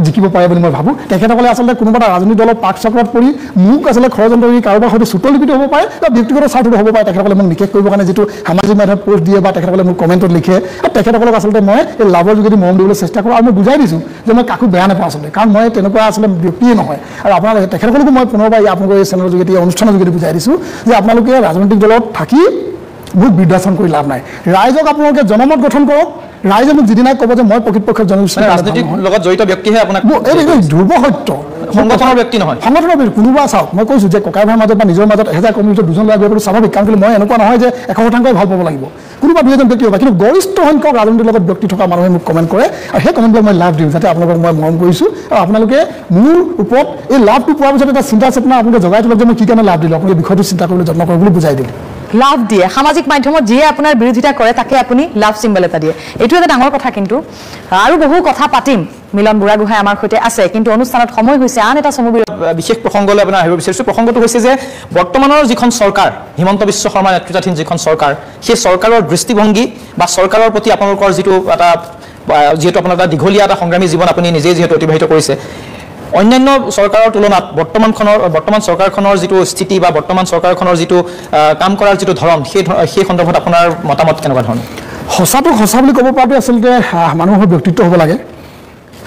জিকিব পাৰে বুলি মই ভাবোঁ তেখেতসকলে আচলতে কোনোবা এটা ৰাজনৈতিক দলৰ পাক চক্ৰত পৰি মোক আচলতে ষড়যন্ত্ৰ কৰি কাৰোবাৰ হয়তো চুটলিপিত হ'ব পাৰে বা ব্যক্তিগত স্বাৰ্থটো হ'ব পাৰে তেখেতসকলে মোক নিষেধ কৰিবৰ কাৰণে যিটো সামাজিক মাধ্যমত পোষ্ট দিয়ে বা তেখেতসকলে মোক কমেণ্টত লিখে আৰু তেখেতসকলক আচলতে মই এই লাভৰ যোগেদি মৰম দিবলৈ চেষ্টা কৰোঁ আৰু মই বুজাই দিছোঁ যে মই কাকো বেয়া নাপাওঁ আচলতে কাৰণ মই তেনেকুৱা আচলতে ব্যক্তিয়ে নহয় আৰু আপোনালোকে তেখেতসকলকো মই পুনৰবাৰ আপোনালোকৰ এই চেনেলৰ যোগেদি অনুষ্ঠানৰ যোগেদি বুজাই দিছোঁ যে আপোনালোকে ৰাজনৈতিক দলত থাকি মোক বিদ্যাচৰণ কৰি লাভ নাই ৰাইজক আপোনালোকে জনমত গঠন কৰক ৰাইজে মোক যিদিনাই ক'ব যে মই প্ৰকৃতপক্ষে জনগোষ্ঠীৰ ৰাজনীতিৰ লগত জড়িত ব্যক্তিহে আপোনাক এইটো ধ্ৰুৱ সত্য সংগঠনৰ ব্যক্তি নহয় সংগঠনৰ ব্যক্তি কোনোবা চাওক মই কৈছোঁ যে ককাই ভাইৰ মাজত বা নিজৰ মাজত 1000 কৰ্মীৰ ভিতৰত 2জন ল'ৰা গৈ পেলাই স্বাভাৱিক কাৰণ মই এনেকুৱা নহয় যে 100% ভাল পাব লাগিব কোনোবা 2জন ব্যক্তি হ'ব কিন্তু গৰিষ্ঠ সংখ্যক ৰাজনীতিৰ লগত ব্যক্তি থকা মানুহে মোক কমেণ্ট কৰে আৰু সেই কমেণ্টবিলাক মই লাভ দিওঁ যাতে আপোনালোকক মই মৰম কৰিছোঁ আৰু আপোনালোকে মোৰ ওপৰত এই লাভটো পোৱাৰ পিছত এটা চিন্তা চেতনা আপোনালোকে জগাই তোলক যে মই কি কাৰণে লাভ দিলোঁ আপোনালোকে বিষয়টো চিন্তা কৰিবলৈ যত্ন কৰক বুলি বুজাই দিলোঁ লাভ দিয়ে সামাজিক মাধ্যমত যিয়ে আপোনাৰ বিৰোধিতা কৰে তাকে আপুনি লাভ চিম্বল এটা দিয়ে এইটো এটা ডাঙৰ কথা কিন্তু আৰু বহু কথা পাতিম মিলন বুঢ়াগোহাঁই আমাৰ সৈতে আছে কিন্তু অনুষ্ঠানত সময় হৈছে আন এটা চমু বিশেষ প্ৰসংগলৈ আপোনাৰ আহিব বিচাৰিছোঁ প্ৰসংগটো হৈছে যে বৰ্তমানৰ যিখন চৰকাৰ হিমন্ত বিশ্ব শৰ্মা নেতৃত্বাধীন যিখন চৰকাৰ সেই চৰকাৰৰ দৃষ্টিভংগী বা চৰকাৰৰ প্ৰতি আপোনালোকৰ যিটো এটা যিহেতু আপোনাৰ এটা দীঘলীয়া এটা সংগ্ৰামী জীৱন আপুনি নিজেই যিহেতু অতিবাহিত কৰিছে অন্যান্য চৰকাৰৰ তুলনাত বৰ্তমান চৰকাৰখনৰ যিটো স্থিতি বা বৰ্তমান চৰকাৰখনৰ যিটো কাম কৰাৰ যিটো ধৰণ সেই সন্দৰ্ভত আপোনাৰ মতামত কেনেকুৱা ধৰণৰ সঁচাটো সঁচা বুলি ক'ব পৰাটো আচলতে মানুহৰ ব্যক্তিত্ব হ'ব লাগে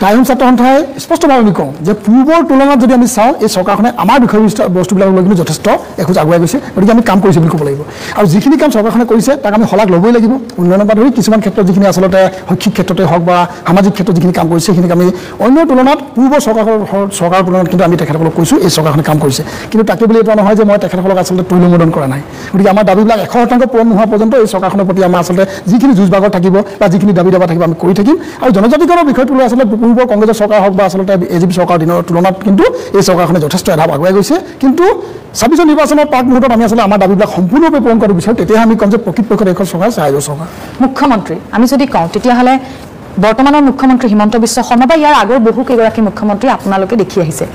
টাইম ছাত্ৰ সন্থাই স্পষ্টভাৱে আমি কওঁ যে পূৰ্বৰ তুলনাত যদি আমি চাওঁ এই চৰকাৰখনে আমাৰ বিষয়বস্তুবিলাকক লৈ কিন্তু যথেষ্ট এখোজ আগুৱাই গৈছে গতিকে আমি কাম কৰিছোঁ বুলি ক'ব লাগিব আৰু যিখিনি কাম চৰকাৰখনে কৰিছে তাক আমি শলাগ ল'বই লাগিব উন্নয়নৰ পৰা ধৰি কিছুমান ক্ষেত্ৰত যিখিনি আচলতে শৈক্ষিক ক্ষেত্ৰতে হওক বা সামাজিক ক্ষেত্ৰত যিখিনি কাম কৰিছে সেইখিনিক আমি অন্য তুলনাত পূৰ্বৰ চৰকাৰৰ তুলনাত কিন্তু আমি তেখেতসকলক কৈছোঁ এই চৰকাৰখনে কাম কৰিছে কিন্তু তাকে বুলি এটা নহয় যে মই তেখেতসকলক আচলতে তৈলমোদন কৰা নাই গতিকে আমাৰ দাবীবিলাক 100% পূৰণ নোহোৱা পৰ্যন্ত এই চৰকাৰখনৰ প্ৰতি আমাৰ আচলতে যিখিনি যুঁজ বাগৰ থাকিব বা যিখিনি দাবী দাবা থাকিব আমি কৰি থাকিম আৰু জনজাতিকৰণৰ বিষয়টো লৈ আচলতে পূৰ্বৰ কংগ্ৰেছৰ চৰকাৰ হওক বা আচলতে এজিপি চৰকাৰৰ দিনৰ তুলনাত কিন্তু এই চৰকাৰখনে যথেষ্ট এধাপ আগুৱাই গৈছে কিন্তু 26 নিৰ্বাচনৰ প্ৰাক মুহূৰ্তত আমি আচলতে আমাৰ দাবীবিলাক সম্পূৰ্ণৰূপে পূৰণ কৰিব বিচাৰোঁ তেতিয়াহে আমি ক'ম যে প্ৰকৃতপক্ষত এইখন চৰকাৰ ৰাইজৰ চৰকাৰ মুখ্যমন্ত্ৰী আমি যদি কওঁ তেতিয়াহ'লে বৰ্তমানৰ মুখ্যমন্ত্ৰী হিমন্ত বিশ্ব শৰ্মা বা ইয়াৰ আগৰ বহু কেইগৰাকী মুখ্যমন্ত্ৰী আপোনালোকে দেখি আহিছে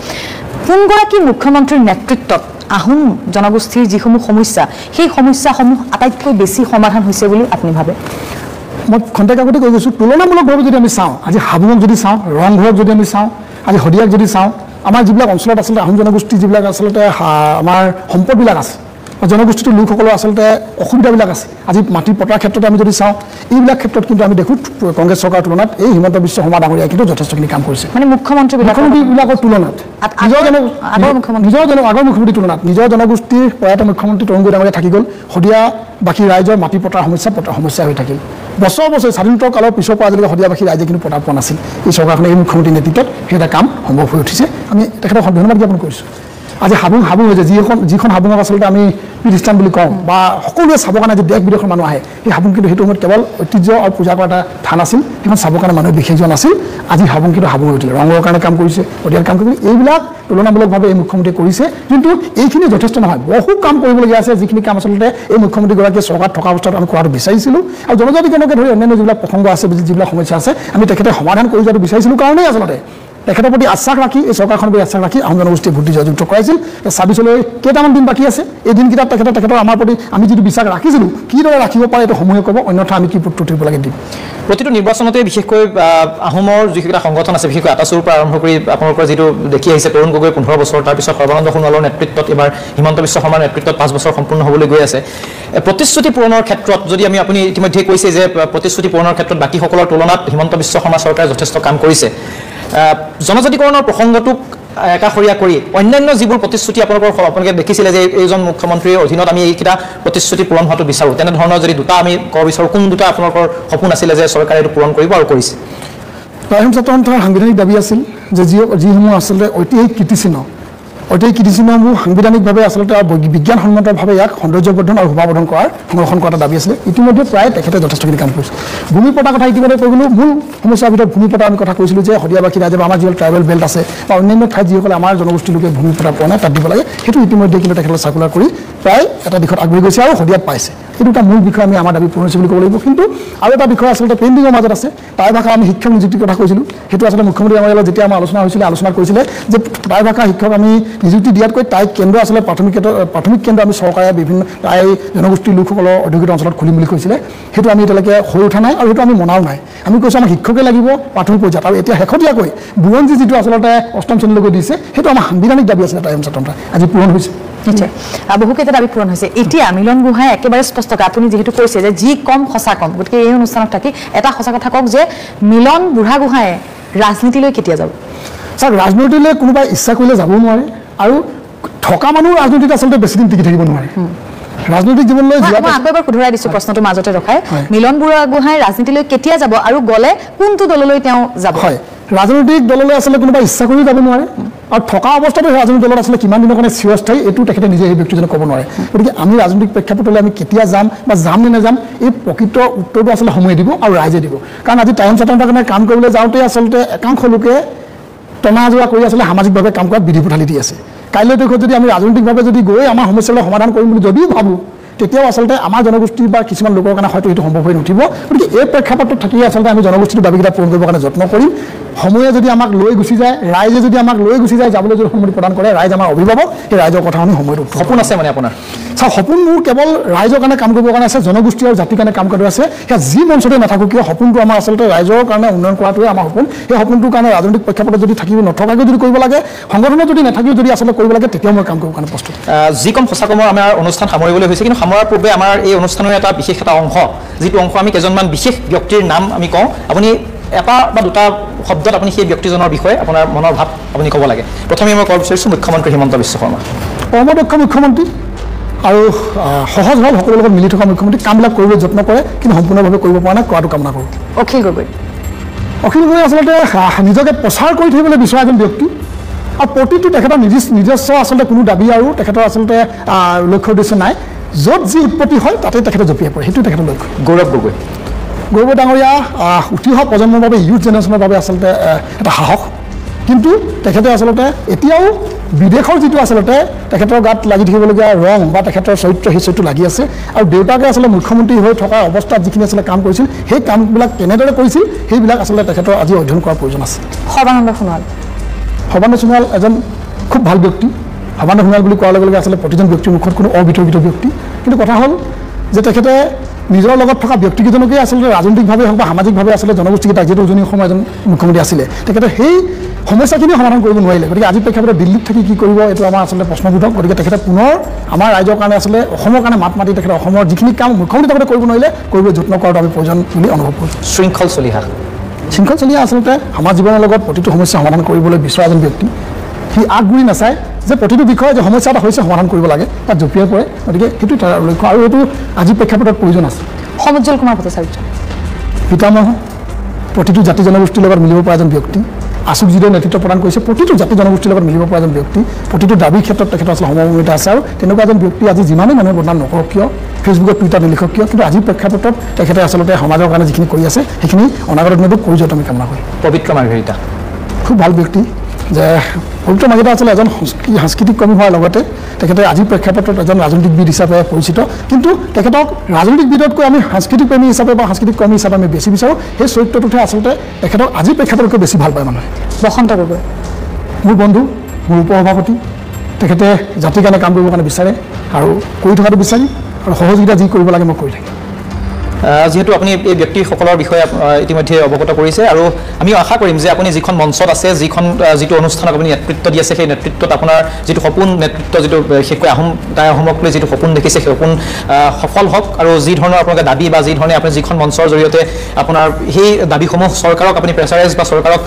কোনগৰাকী মুখ্যমন্ত্ৰীৰ নেতৃত্বত আহোম জনগোষ্ঠীৰ যিসমূহ সমস্যা সেই সমস্যাসমূহ আটাইতকৈ বেছি সমাধান হৈছে বুলি আপুনি ভাবে মই খন্তেক আগতে কৈ গৈছোঁ তুলনামূলকভাৱে যদি আমি চাওঁ আজি হাবুঙক যদি চাওঁ ৰংঘৰক যদি আমি চাওঁ আজি শদিয়াক যদি চাওঁ আমাৰ যিবিলাক অঞ্চলত আচলতে আহোম জনগোষ্ঠীৰ যিবিলাক আচলতে আমাৰ সম্পদবিলাক আছে বা জনগোষ্ঠীটোৰ লোকসকলৰ আচলতে অসুবিধাবিলাক আছে আজি মাটি পতাৰ ক্ষেত্ৰত আমি যদি চাওঁ এইবিলাক ক্ষেত্ৰত কিন্তু আমি দেখোঁ কংগ্ৰেছ চৰকাৰৰ তুলনাত এই হিমন্ত বিশ্ব শৰ্মা ডাঙৰীয়াই কিন্তু যথেষ্টখিনি কাম কৰিছে মানে মুখ্যমন্ত্ৰীবিলাকৰ তুলনাত আগৰ মুখ্যমন্ত্ৰীৰ তুলনাত নিজৰ জনগোষ্ঠীৰ প্ৰয়াত মুখ্যমন্ত্ৰী তৰুণ গগৈ ডাঙৰীয়া থাকি গ'ল শদিয়াবাসী ৰাইজৰ মাটি পতাৰ সমস্যা হৈ থাকিল বছৰ স্বাধীনতাৰ কালৰ পিছৰ পৰা আজিলৈকে শদিয়াবাসী ৰাইজে কিন্তু পতা পোৱা নাছিল এই চৰকাৰখনে এই মুখ্যমন্ত্ৰীৰ নেতৃত্বত সেই এটা কাম সম্ভৱ হৈ উঠিছে আমি তেখেতক ধন্যবাদ জ্ঞাপন কৰিছোঁ আজি হাবুং হৈছে যিখন হাবুঙক আচলতে আমি পীঠস্থান বুলি কওঁ বা সকলোৱে চাবৰ কাৰণে যে দেশ বিদেশৰ মানুহ আহে সেই হাবুং কিন্তু সেইটো সময়ত কেৱল ঐতিহ্য আৰু পূজা কৰা এটা থান আছিল সেইখন চাবৰ কাৰণে মানুহে বিশেষ যোৱা নাছিল আজি হাবুং কিন্তু হাবুং হৈ উঠিলে ৰঙৰ কাৰণে কাম কৰিছে শদিয়াৰ কাম কৰিছে এইবিলাক তুলনামূলকভাৱে এই মুখ্যমন্ত্ৰীয়ে কৰিছে কিন্তু এইখিনি যথেষ্ট নহয় বহু কাম কৰিবলগীয়া আছে যিখিনি কাম আচলতে এই মুখ্যমন্ত্ৰীগৰাকীয়ে চৰকাৰত থকা অৱস্থাত আমি কৰাটো বিচাৰিছিলোঁ আৰু জনজাতিজনকে ধৰি অন্যান্য যিবিলাক প্ৰসংগ আছে যিবিলাক সমস্যা আছে আমি তেখেতে সমাধান কৰি যোৱাটো বিচাৰিছিলোঁ কাৰণেই আচলতে তেখেতৰ প্ৰতি আশ্বাস ৰাখি এই চৰকাৰখনৰ প্ৰতি আশ্বাস ৰাখি আহোম জনগোষ্ঠীয়ে ভোট দি জয়যুক্ত কৰাইছিল ২৬লৈ কেইটামান দিন বাকী আছে এই দিনকেইটাত তেখেতৰ আমাৰ প্ৰতি আমি যিটো বিশ্বাস ৰাখিছিলোঁ কিদৰে ৰাখিব পাৰে এইটো সমূহে ক'ব অন্যথা আমি কি প্ৰস্তুতি দিব লাগে দিম প্ৰতিটো নিৰ্বাচনতে বিশেষকৈ আহোমৰ যিকেইটা সংগঠন আছে বিশেষকৈ আটাচুৰ পৰা আৰম্ভ কৰি আপোনালোকৰ যিটো দেখি আহিছে তৰুণ গগৈ ১৫ বছৰ তাৰপিছত সৰ্বানন্দ সোণোৱালৰ নেতৃত্বত এবাৰ হিমন্ত বিশ্ব শৰ্মাৰ নেতৃত্বত ৫ বছৰ সম্পূৰ্ণ হ'বলৈ গৈ আছে প্ৰতিশ্ৰুতি পূৰণৰ ক্ষেত্ৰত যদি আমি আপুনি ইতিমধ্যে কৈছে যে প্ৰতিশ্ৰুতি পূৰণৰ ক্ষেত্ৰত বাকীসকলৰ তুলনাত হিমন্ত বিশ্ব শৰ্মা চৰকাৰে যথেষ্ট কাম কৰিছে জনজাতিকৰণৰ প্ৰসংগটোক একাষৰীয়া কৰি অন্যান্য যিবোৰ প্ৰতিশ্ৰুতি আপোনালোকে দেখিছিলে যে এইজন মুখ্যমন্ত্ৰীৰ অধীনত আমি এইকেইটা প্ৰতিশ্ৰুতি পূৰণ হোৱাটো বিচাৰোঁ তেনেধৰণৰ যদি দুটা আমি ক'ব বিচাৰোঁ কোন দুটা আপোনালোকৰ সপোন আছিলে যে চৰকাৰে এইটো পূৰণ কৰিব আৰু কৰিছে আহোম জাতীয় সন্থাৰ সাংবিধানিক দাবী আছিল যে যিসমূহ আচলতে ঐতিহাসিক কীৰ্তিচিহ্নসমূহ সাংবিধানিকভাৱে আচলতে বিজ্ঞানসন্মতভাৱে ইয়াক সৌন্দৰ্যবৰ্ধন আৰু শোভাবৰ্ধন কৰাৰ সংৰক্ষণ কৰাৰ দাবী আছিলে ইতিমধ্যে প্ৰায় তেখেতে যথেষ্টখিনি কাম কৰিছে ভূমি পটাৰ কথা ইতিমধ্যে কৈ গ'লোঁ মূল সমস্যাৰ ভিতৰত ভূমি পটা আমি কথা কৈছিলোঁ যে শদিয়াবাসী ৰাইজে বা আমাৰ যিসকল ট্ৰাইবেল বেল্ট আছে বা অন্যান্য ঠাইত যিসকলে আমাৰ জনগোষ্ঠীৰ লোকে ভূমি পটা পোৱা নাই তাত দিব লাগে সেইটো ইতিমধ্যে কিন্তু তেখেতলৈ চাৰ্কুলাৰ কৰি প্ৰায় এটা দিশত আগবাঢ়ি গৈছে আৰু শদিয়াত পাইছে সেইটো এটা মূল বিষয় আমি আমাৰ দাবী পূৰণ হৈছে বুলি ক'ব লাগিব কিন্তু আৰু এটা বিষয় আচলতে পেইণ্টিঙৰ মাজত আছে টাই ভাষা আমি শিক্ষক নিযুক্তিৰ কথা কৈছিলোঁ সেইটো আচলতে মুখ্যমন্ত্ৰী আমাৰ লগত যেতিয়া আমাৰ আলোচনা কৰিছিলে যে টাই ভাষা শিক্ষক আমি নিযুক্তি দিয়াতকৈ টাই কেন্দ্ৰ আচলতে প্ৰাথমিক কেন্দ্ৰ আমি চৰকাৰে বিভিন্ন টাই জনগোষ্ঠীৰ লোকসকলৰ অধিকৃত অঞ্চলত খুলিম বুলি কৈছিলে সেইটো আমি এতিয়ালৈকে হৈ উঠা নাই আৰু সেইটো আমি মনাও নাই আমি কৈছোঁ আমাৰ শিক্ষকে লাগিব প্ৰাথমিক পৰ্যায়ত আৰু এতিয়া শেহতীয়াকৈ বুৰঞ্জী যিটো আচলতে অষ্টম শ্ৰেণীলৈকে দিছে সেইটো আমাৰ সাংবিধানিক দাবী আছিলে টাই ছাত্ৰ আজি পূৰণ হৈছে নিশ্চয় বহুকেইটা দাবী পূৰণ হৈছে এতিয়া মিলন গোহাঁই একেবাৰে স্পষ্টকৈ আপুনি যিহেতু কৈছে যে যি কম সঁচা কম গতিকে এই অনুষ্ঠানত থাকি এটা সঁচা কথা কওক যে মিলন বুঢ়াগোহাঁয়ে ৰাজনীতিলৈ কেতিয়া যাব চাওক ৰাজনীতিলৈ কোনোবাই ইচ্ছা কৰিলে যাব নোৱাৰে আৰু থকা মানুহ ৰাজনীতিত আচলতে বেছিদিন টিকি থাকিব নোৱাৰে ৰাজনৈতিক জীৱনলৈ মই আকৌ এবাৰ শুধৰাই দিছোঁ প্ৰশ্নটো মাজতে ৰখাই মিলন বুঢ়াগোহাঁই ৰাজনীতিলৈ কেতিয়া যাব আৰু গ'লে কোনটো দললৈ তেওঁ যাব হয় ৰাজনৈতিক দললৈ আচলতে কোনোবাই ইচ্ছা কৰি যাব নোৱাৰে আৰু থকা অৱস্থাতে ৰাজনৈতিক দলত আচলতে কিমান দিনৰ কাৰণে চিৰস্থায়ী এইটো তেখেতে নিজে সেই ব্যক্তিজনে ক'ব নোৱাৰে গতিকে আমি ৰাজনৈতিক প্ৰেক্ষাপটলৈ আমি কেতিয়া যাম বা যাম নে নাযাম এই প্ৰকৃত উত্তৰটো আচলতে সময়ে দিব আৰু ৰাইজে দিব কাৰণ আজি টাইম ছাত্ৰৰ কাৰণে কাম কৰিবলৈ যাওঁতে আচলতে একাংশ লোকে টনা যোৱা কৰি আচলতে সামাজিকভাৱে কাম কৰাত বিধি পথালি দি আছে কাইলৈ দেশত যদি আমি ৰাজনৈতিকভাৱে যদি গৈ আমাৰ সমস্যাবিলাক সমাধান কৰিম বুলি যদিও ভাবোঁ তেতিয়াও আচলতে আমাৰ জনগোষ্ঠী বা কিছুমান লোকৰ কাৰণে হয়তো সেইটো সম্ভৱ হৈ নুঠিব গতিকে এই প্ৰেক্ষাপটত থাকি আচলতে আমি জনগোষ্ঠীৰ দাবীকেইটা পূৰণ কৰিবৰ কাৰণে যত্ন কৰিম সময়ে যদি আমাক লৈ গুচি যায় ৰাইজে যদি আমাক লৈ গুচি যায় যাবলৈ যদি সন্মতি প্ৰদান কৰে ৰাইজ আমাৰ অভিভাৱক সেই ৰাইজৰ কথা আমি সময়ত সপোন আছে মানে আপোনাৰ চাওক সপোন মোৰ কেৱল ৰাইজৰ কাৰণে কাম কৰিবৰ কাৰণে আছে জনগোষ্ঠী আৰু জাতিৰ কাৰণে কাম কৰিব আছে সেয়া যি মঞ্চতে নাথাকোঁ কিয় সপোনটো আমাৰ আচলতে ৰাইজৰ কাৰণে উন্নয়ন কৰাটোৱে আমাৰ সপোন সেই সপোনটোৰ কাৰণে ৰাজনৈতিক প্ৰেক্ষাপটত যদি থাকিব নথকাকৈ যদি কৰিব লাগে সংগঠনত যদি নাথাকিও যদি আচলতে কৰিব লাগে তেতিয়াও মই কাম কৰিবৰ কাৰণে প্ৰস্তুত যি কম সঁচা কমৰ আমাৰ অনুষ্ঠান সামৰিবলৈ হৈছে কিন্তু সামৰাৰ পূৰ্বে আমাৰ এই অনুষ্ঠানৰ এটা বিশেষ এটা অংশ যিটো অংশ আমি কেইজনমান বিশেষ ব্যক্তিৰ নাম আমি কওঁ আপুনি এটা বা দুটা শব্দত আপুনি সেই ব্যক্তিজনৰ বিষয়ে আপোনাৰ মনৰ ভাৱ আপুনি ক'ব লাগে প্ৰথমে মই ক'ব বিচাৰিছোঁ মুখ্যমন্ত্ৰী হিমন্ত বিশ্ব শৰ্মা কৰ্মদক্ষ মুখ্যমন্ত্ৰী আৰু সহজ সৰল সকলোৰ লগত মিলি থকা মুখ্যমন্ত্ৰী কামবিলাক কৰিবলৈ যত্ন কৰে কিন্তু সম্পূৰ্ণভাৱে কৰিব পৰা নাই কৰাটো কামনা কৰোঁ অখিল গগৈ আচলতে নিজকে প্ৰচাৰ কৰি থাকিবলৈ বিচৰা এজন ব্যক্তি আৰু প্ৰতিটো তেখেতৰ নিজস্ব আচলতে কোনো দাবী আৰু তেখেতৰ আচলতে লক্ষ্য উদ্দেশ্য নাই য'ত যি উৎপত্তি হয় তাতে তেখেতে জঁপিয়াই পৰে সেইটো তেখেতৰ লক্ষ্য গৌৰৱ গগৈ ডাঙৰীয়া উঠি অহা প্ৰজন্মৰ বাবে ইউথ জেনেৰেশ্যনৰ বাবে আচলতে এটা সাহস কিন্তু তেখেতে আচলতে এতিয়াও বিদেশৰ যিটো আচলতে তেখেতৰ গাত লাগি থাকিবলগীয়া ৰং বা তেখেতৰ চৰিত্ৰ সেই চৰিত্ৰ লাগি আছে আৰু দেউতাকে আচলতে মুখ্যমন্ত্ৰী হৈ থকা অৱস্থাত যিখিনি আচলতে কাম কৰিছিল সেই কামবিলাক কেনেদৰে কৰিছিল সেইবিলাক আচলতে তেখেতৰ আজি অধ্যয়ন কৰাৰ প্ৰয়োজন আছে সৰ্বানন্দ সোণোৱাল এজন খুব ভাল ব্যক্তি সৰ্বানন্দ সোণোৱাল বুলি কোৱাৰ লগে লগে আচলতে প্ৰতিজন ব্যক্তিৰ মুখত কোনো অবিতৰ্কিত ব্যক্তি কিন্তু কথা হ'ল যে তেখেতে নিজৰ লগত থকা ব্যক্তিকেইজনকে আচলতে ৰাজনৈতিকভাৱে হওক বা সামাজিকভাৱে আচলতে জনগোষ্ঠীকেইটা যিহেতু উজনি অসমৰ এজন মুখ্যমন্ত্ৰী আছিলে তেখেতে সেই সমস্যাখিনি সমাধান কৰিব নোৱাৰিলে গতিকে আজি প্ৰেক্ষাপটত দিল্লীত থাকি কি কৰিব এইটো আমাৰ আচলতে প্ৰশ্নবোধক গতিকে তেখেতে পুনৰ আমাৰ ৰাইজৰ কাৰণে আচলতে অসমৰ কাৰণে মাত মাতি তেখেতে অসমৰ যিখিনি কাম মুখ্যমন্ত্ৰী তেখেতে কৰিব নোৱাৰিলে কৰিবলৈ যত্ন কৰাটো আমি প্ৰয়োজন বুলি অনুভৱ কৰিছোঁ শৃংখল চলিহা আচলতে সমাজ জীৱনৰ লগত প্ৰতিটো সমস্যা সমাধান কৰিবলৈ বিচৰা এজন ব্যক্তি সি আগগুৰি নাচায় যে প্ৰতিটো বিষয়ে যে সমস্যা এটা হৈছে সমাধান কৰিব লাগে তাত জঁপিয়াই পৰে গতিকে সেইটো তাৰ লক্ষ্য আৰু এইটো আজি প্ৰেক্ষাপটত প্ৰয়োজন আছে সমুজ্জ্বল কুমাৰ ভট্টাচাৰ্য পিতামহ প্ৰতিটো জাতি জনগোষ্ঠীৰ লগত মিলিব পৰা এজন ব্যক্তি আছুক যিদৰে নেতৃত্ব প্ৰদান কৰিছে প্ৰতিটো জাতি জনগোষ্ঠীৰ লগত মিলিব পৰা এজন ব্যক্তি প্ৰতিটো দাবীৰ ক্ষেত্ৰত তেখেতৰ আচলতে সমমৰ্মিতা আছে আৰু তেনেকুৱা এজন ব্যক্তি আজি যিমানেই মানুহে বদনাম নকৰক কিয় ফেচবুকত টুইটাৰত নিলিখক কিয় কিন্তু আজিৰ প্ৰেক্ষাপটত তেখেতে আচলতে সমাজৰ কাৰণে যিখিনি কৰি আছে সেইখিনি অনাগত দিনতো কৰি যোৱাটো আমি কামনা কৰিম পবিত্ৰ মাৰ্ঘেৰিটা খুব ভাল ব্যক্তি যে পবিত্ৰ মাজতে আচলতে এজন সাংস্কৃতিক কৰ্মী হোৱাৰ লগতে তেখেতে আজিৰ প্ৰেক্ষাপটত এজন ৰাজনীতিবিদ হিচাপে পৰিচিত কিন্তু তেখেতক ৰাজনীতিবিদতকৈ আমি সাংস্কৃতিক প্ৰেমী হিচাপে বা সাংস্কৃতিক কৰ্মী হিচাপে আমি বেছি বিচাৰোঁ সেই চৰিত্ৰটোহে আচলতে তেখেতক আজিৰ প্ৰেক্ষাপটতকৈ বেছি ভাল পায় মানুহে বসন্ত গগৈ মোৰ বন্ধু মোৰ উপসভাপতি তেখেতে জাতিৰ কাৰণে কাম কৰিবৰ কাৰণে বিচাৰে আৰু কৰি থকাটো বিচাৰি আৰু সহযোগিতা যি কৰিব লাগে মই কৰি থাকিম যেহেতু আপুনি এই ব্যক্তিসকলৰ বিষয়ে ইতিমধ্যে অৱগত কৰিছে আৰু আমি আশা কৰিম যে আপুনি যিখন মঞ্চত আছে যিটো অনুষ্ঠানক আপুনি নেতৃত্ব দি আছে সেই নেতৃত্বত আপোনাৰ যিটো সপোন নেতৃত্ব যিটো বিশেষকৈ আহোমক লৈ যিটো সপোন দেখিছে সেই সপোন সফল হওক আৰু যি ধৰণৰ আপোনালোকে দাবী বা যি ধৰণে আপুনি যিখন মঞ্চৰ জৰিয়তে আপোনাৰ সেই দাবীসমূহ চৰকাৰক আপুনি প্ৰেছাৰাইজ বা চৰকাৰক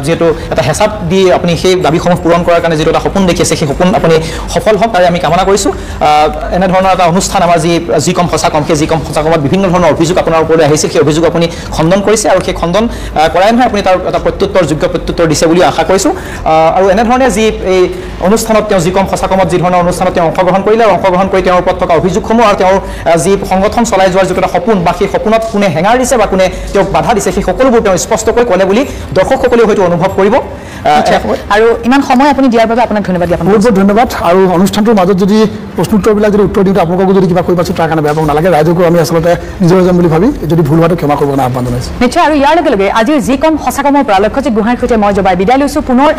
যিহেতু এটা হেঁচাপ দি আপুনি সেই দাবীসমূহ পূৰণ কৰাৰ কাৰণে যিটো এটা সপোন দেখি আছে সেই সপোন আপুনি সফল হওক তাৰে আমি কামনা কৰিছোঁ এনেধৰণৰ এটা অনুষ্ঠান আমাৰ যি কম সঁচা কম সেই যি কম সঁচা কমত বিভিন্ন ধৰণৰ অভিযোগ আপোনাৰ ওপৰলৈ আহিছে সেই অভিযোগ আপুনি খণ্ডন কৰিছে আৰু সেই খণ্ডন কৰাই নহয় আপুনি তাৰ এটা যোগ্য প্ৰত্যুত্তৰ দিছে বুলি আশা কৰিছোঁ আৰু এনেধৰণে যি এই অনুষ্ঠানত তেওঁ যি কম সঁচা কমত যি ধৰণৰ অনুষ্ঠানত তেওঁ অংশগ্ৰহণ কৰিলে আৰু অংশগ্ৰহণ কৰি তেওঁৰ ওপৰত থকা অভিযোগসমূহ আৰু তেওঁৰ যি সংগঠন চলাই যোৱাৰ যিটো এটা সপোন বা সেই সপোনত কোনে হেঙাৰ দিছে বা কোনে তেওঁক বাধা দিছে সেই সকলোবোৰ তেওঁ স্পষ্টকৈ ক'লে বুলি দৰ্শকসকলেও হয়তো অনুভৱ কৰিব আৰু ইমান সময় আপুনি দিয়াৰ বাবে আপোনাক ধন্যবাদ জ্ঞাপন বহুত বহুত ধন্যবাদ আৰু অনুষ্ঠানটোৰ মাজত যদি প্ৰশ্নোত্তৰবিলাক যদি উত্তৰ দিওঁতে আপোনালোককো যদি কিবা কৰিব পাইছোঁ তাৰ কাৰণে বেয়া পাব নালাগে ৰাইজকো আমি আচলতে নিজৰ এজন বুলি ভাবি যদি ভুল হোৱাটো ক্ষমা কৰিব কাৰণে আহ্বান জনাইছোঁ নিশ্চয় আৰু ইয়াৰ লগে লগে আজিৰ যি কম সঁচা কমৰ পৰা লক্ষ্যজিৎ গোহাঁইৰ সৈতে মই জবাই বিদায় লৈছোঁ পুনৰ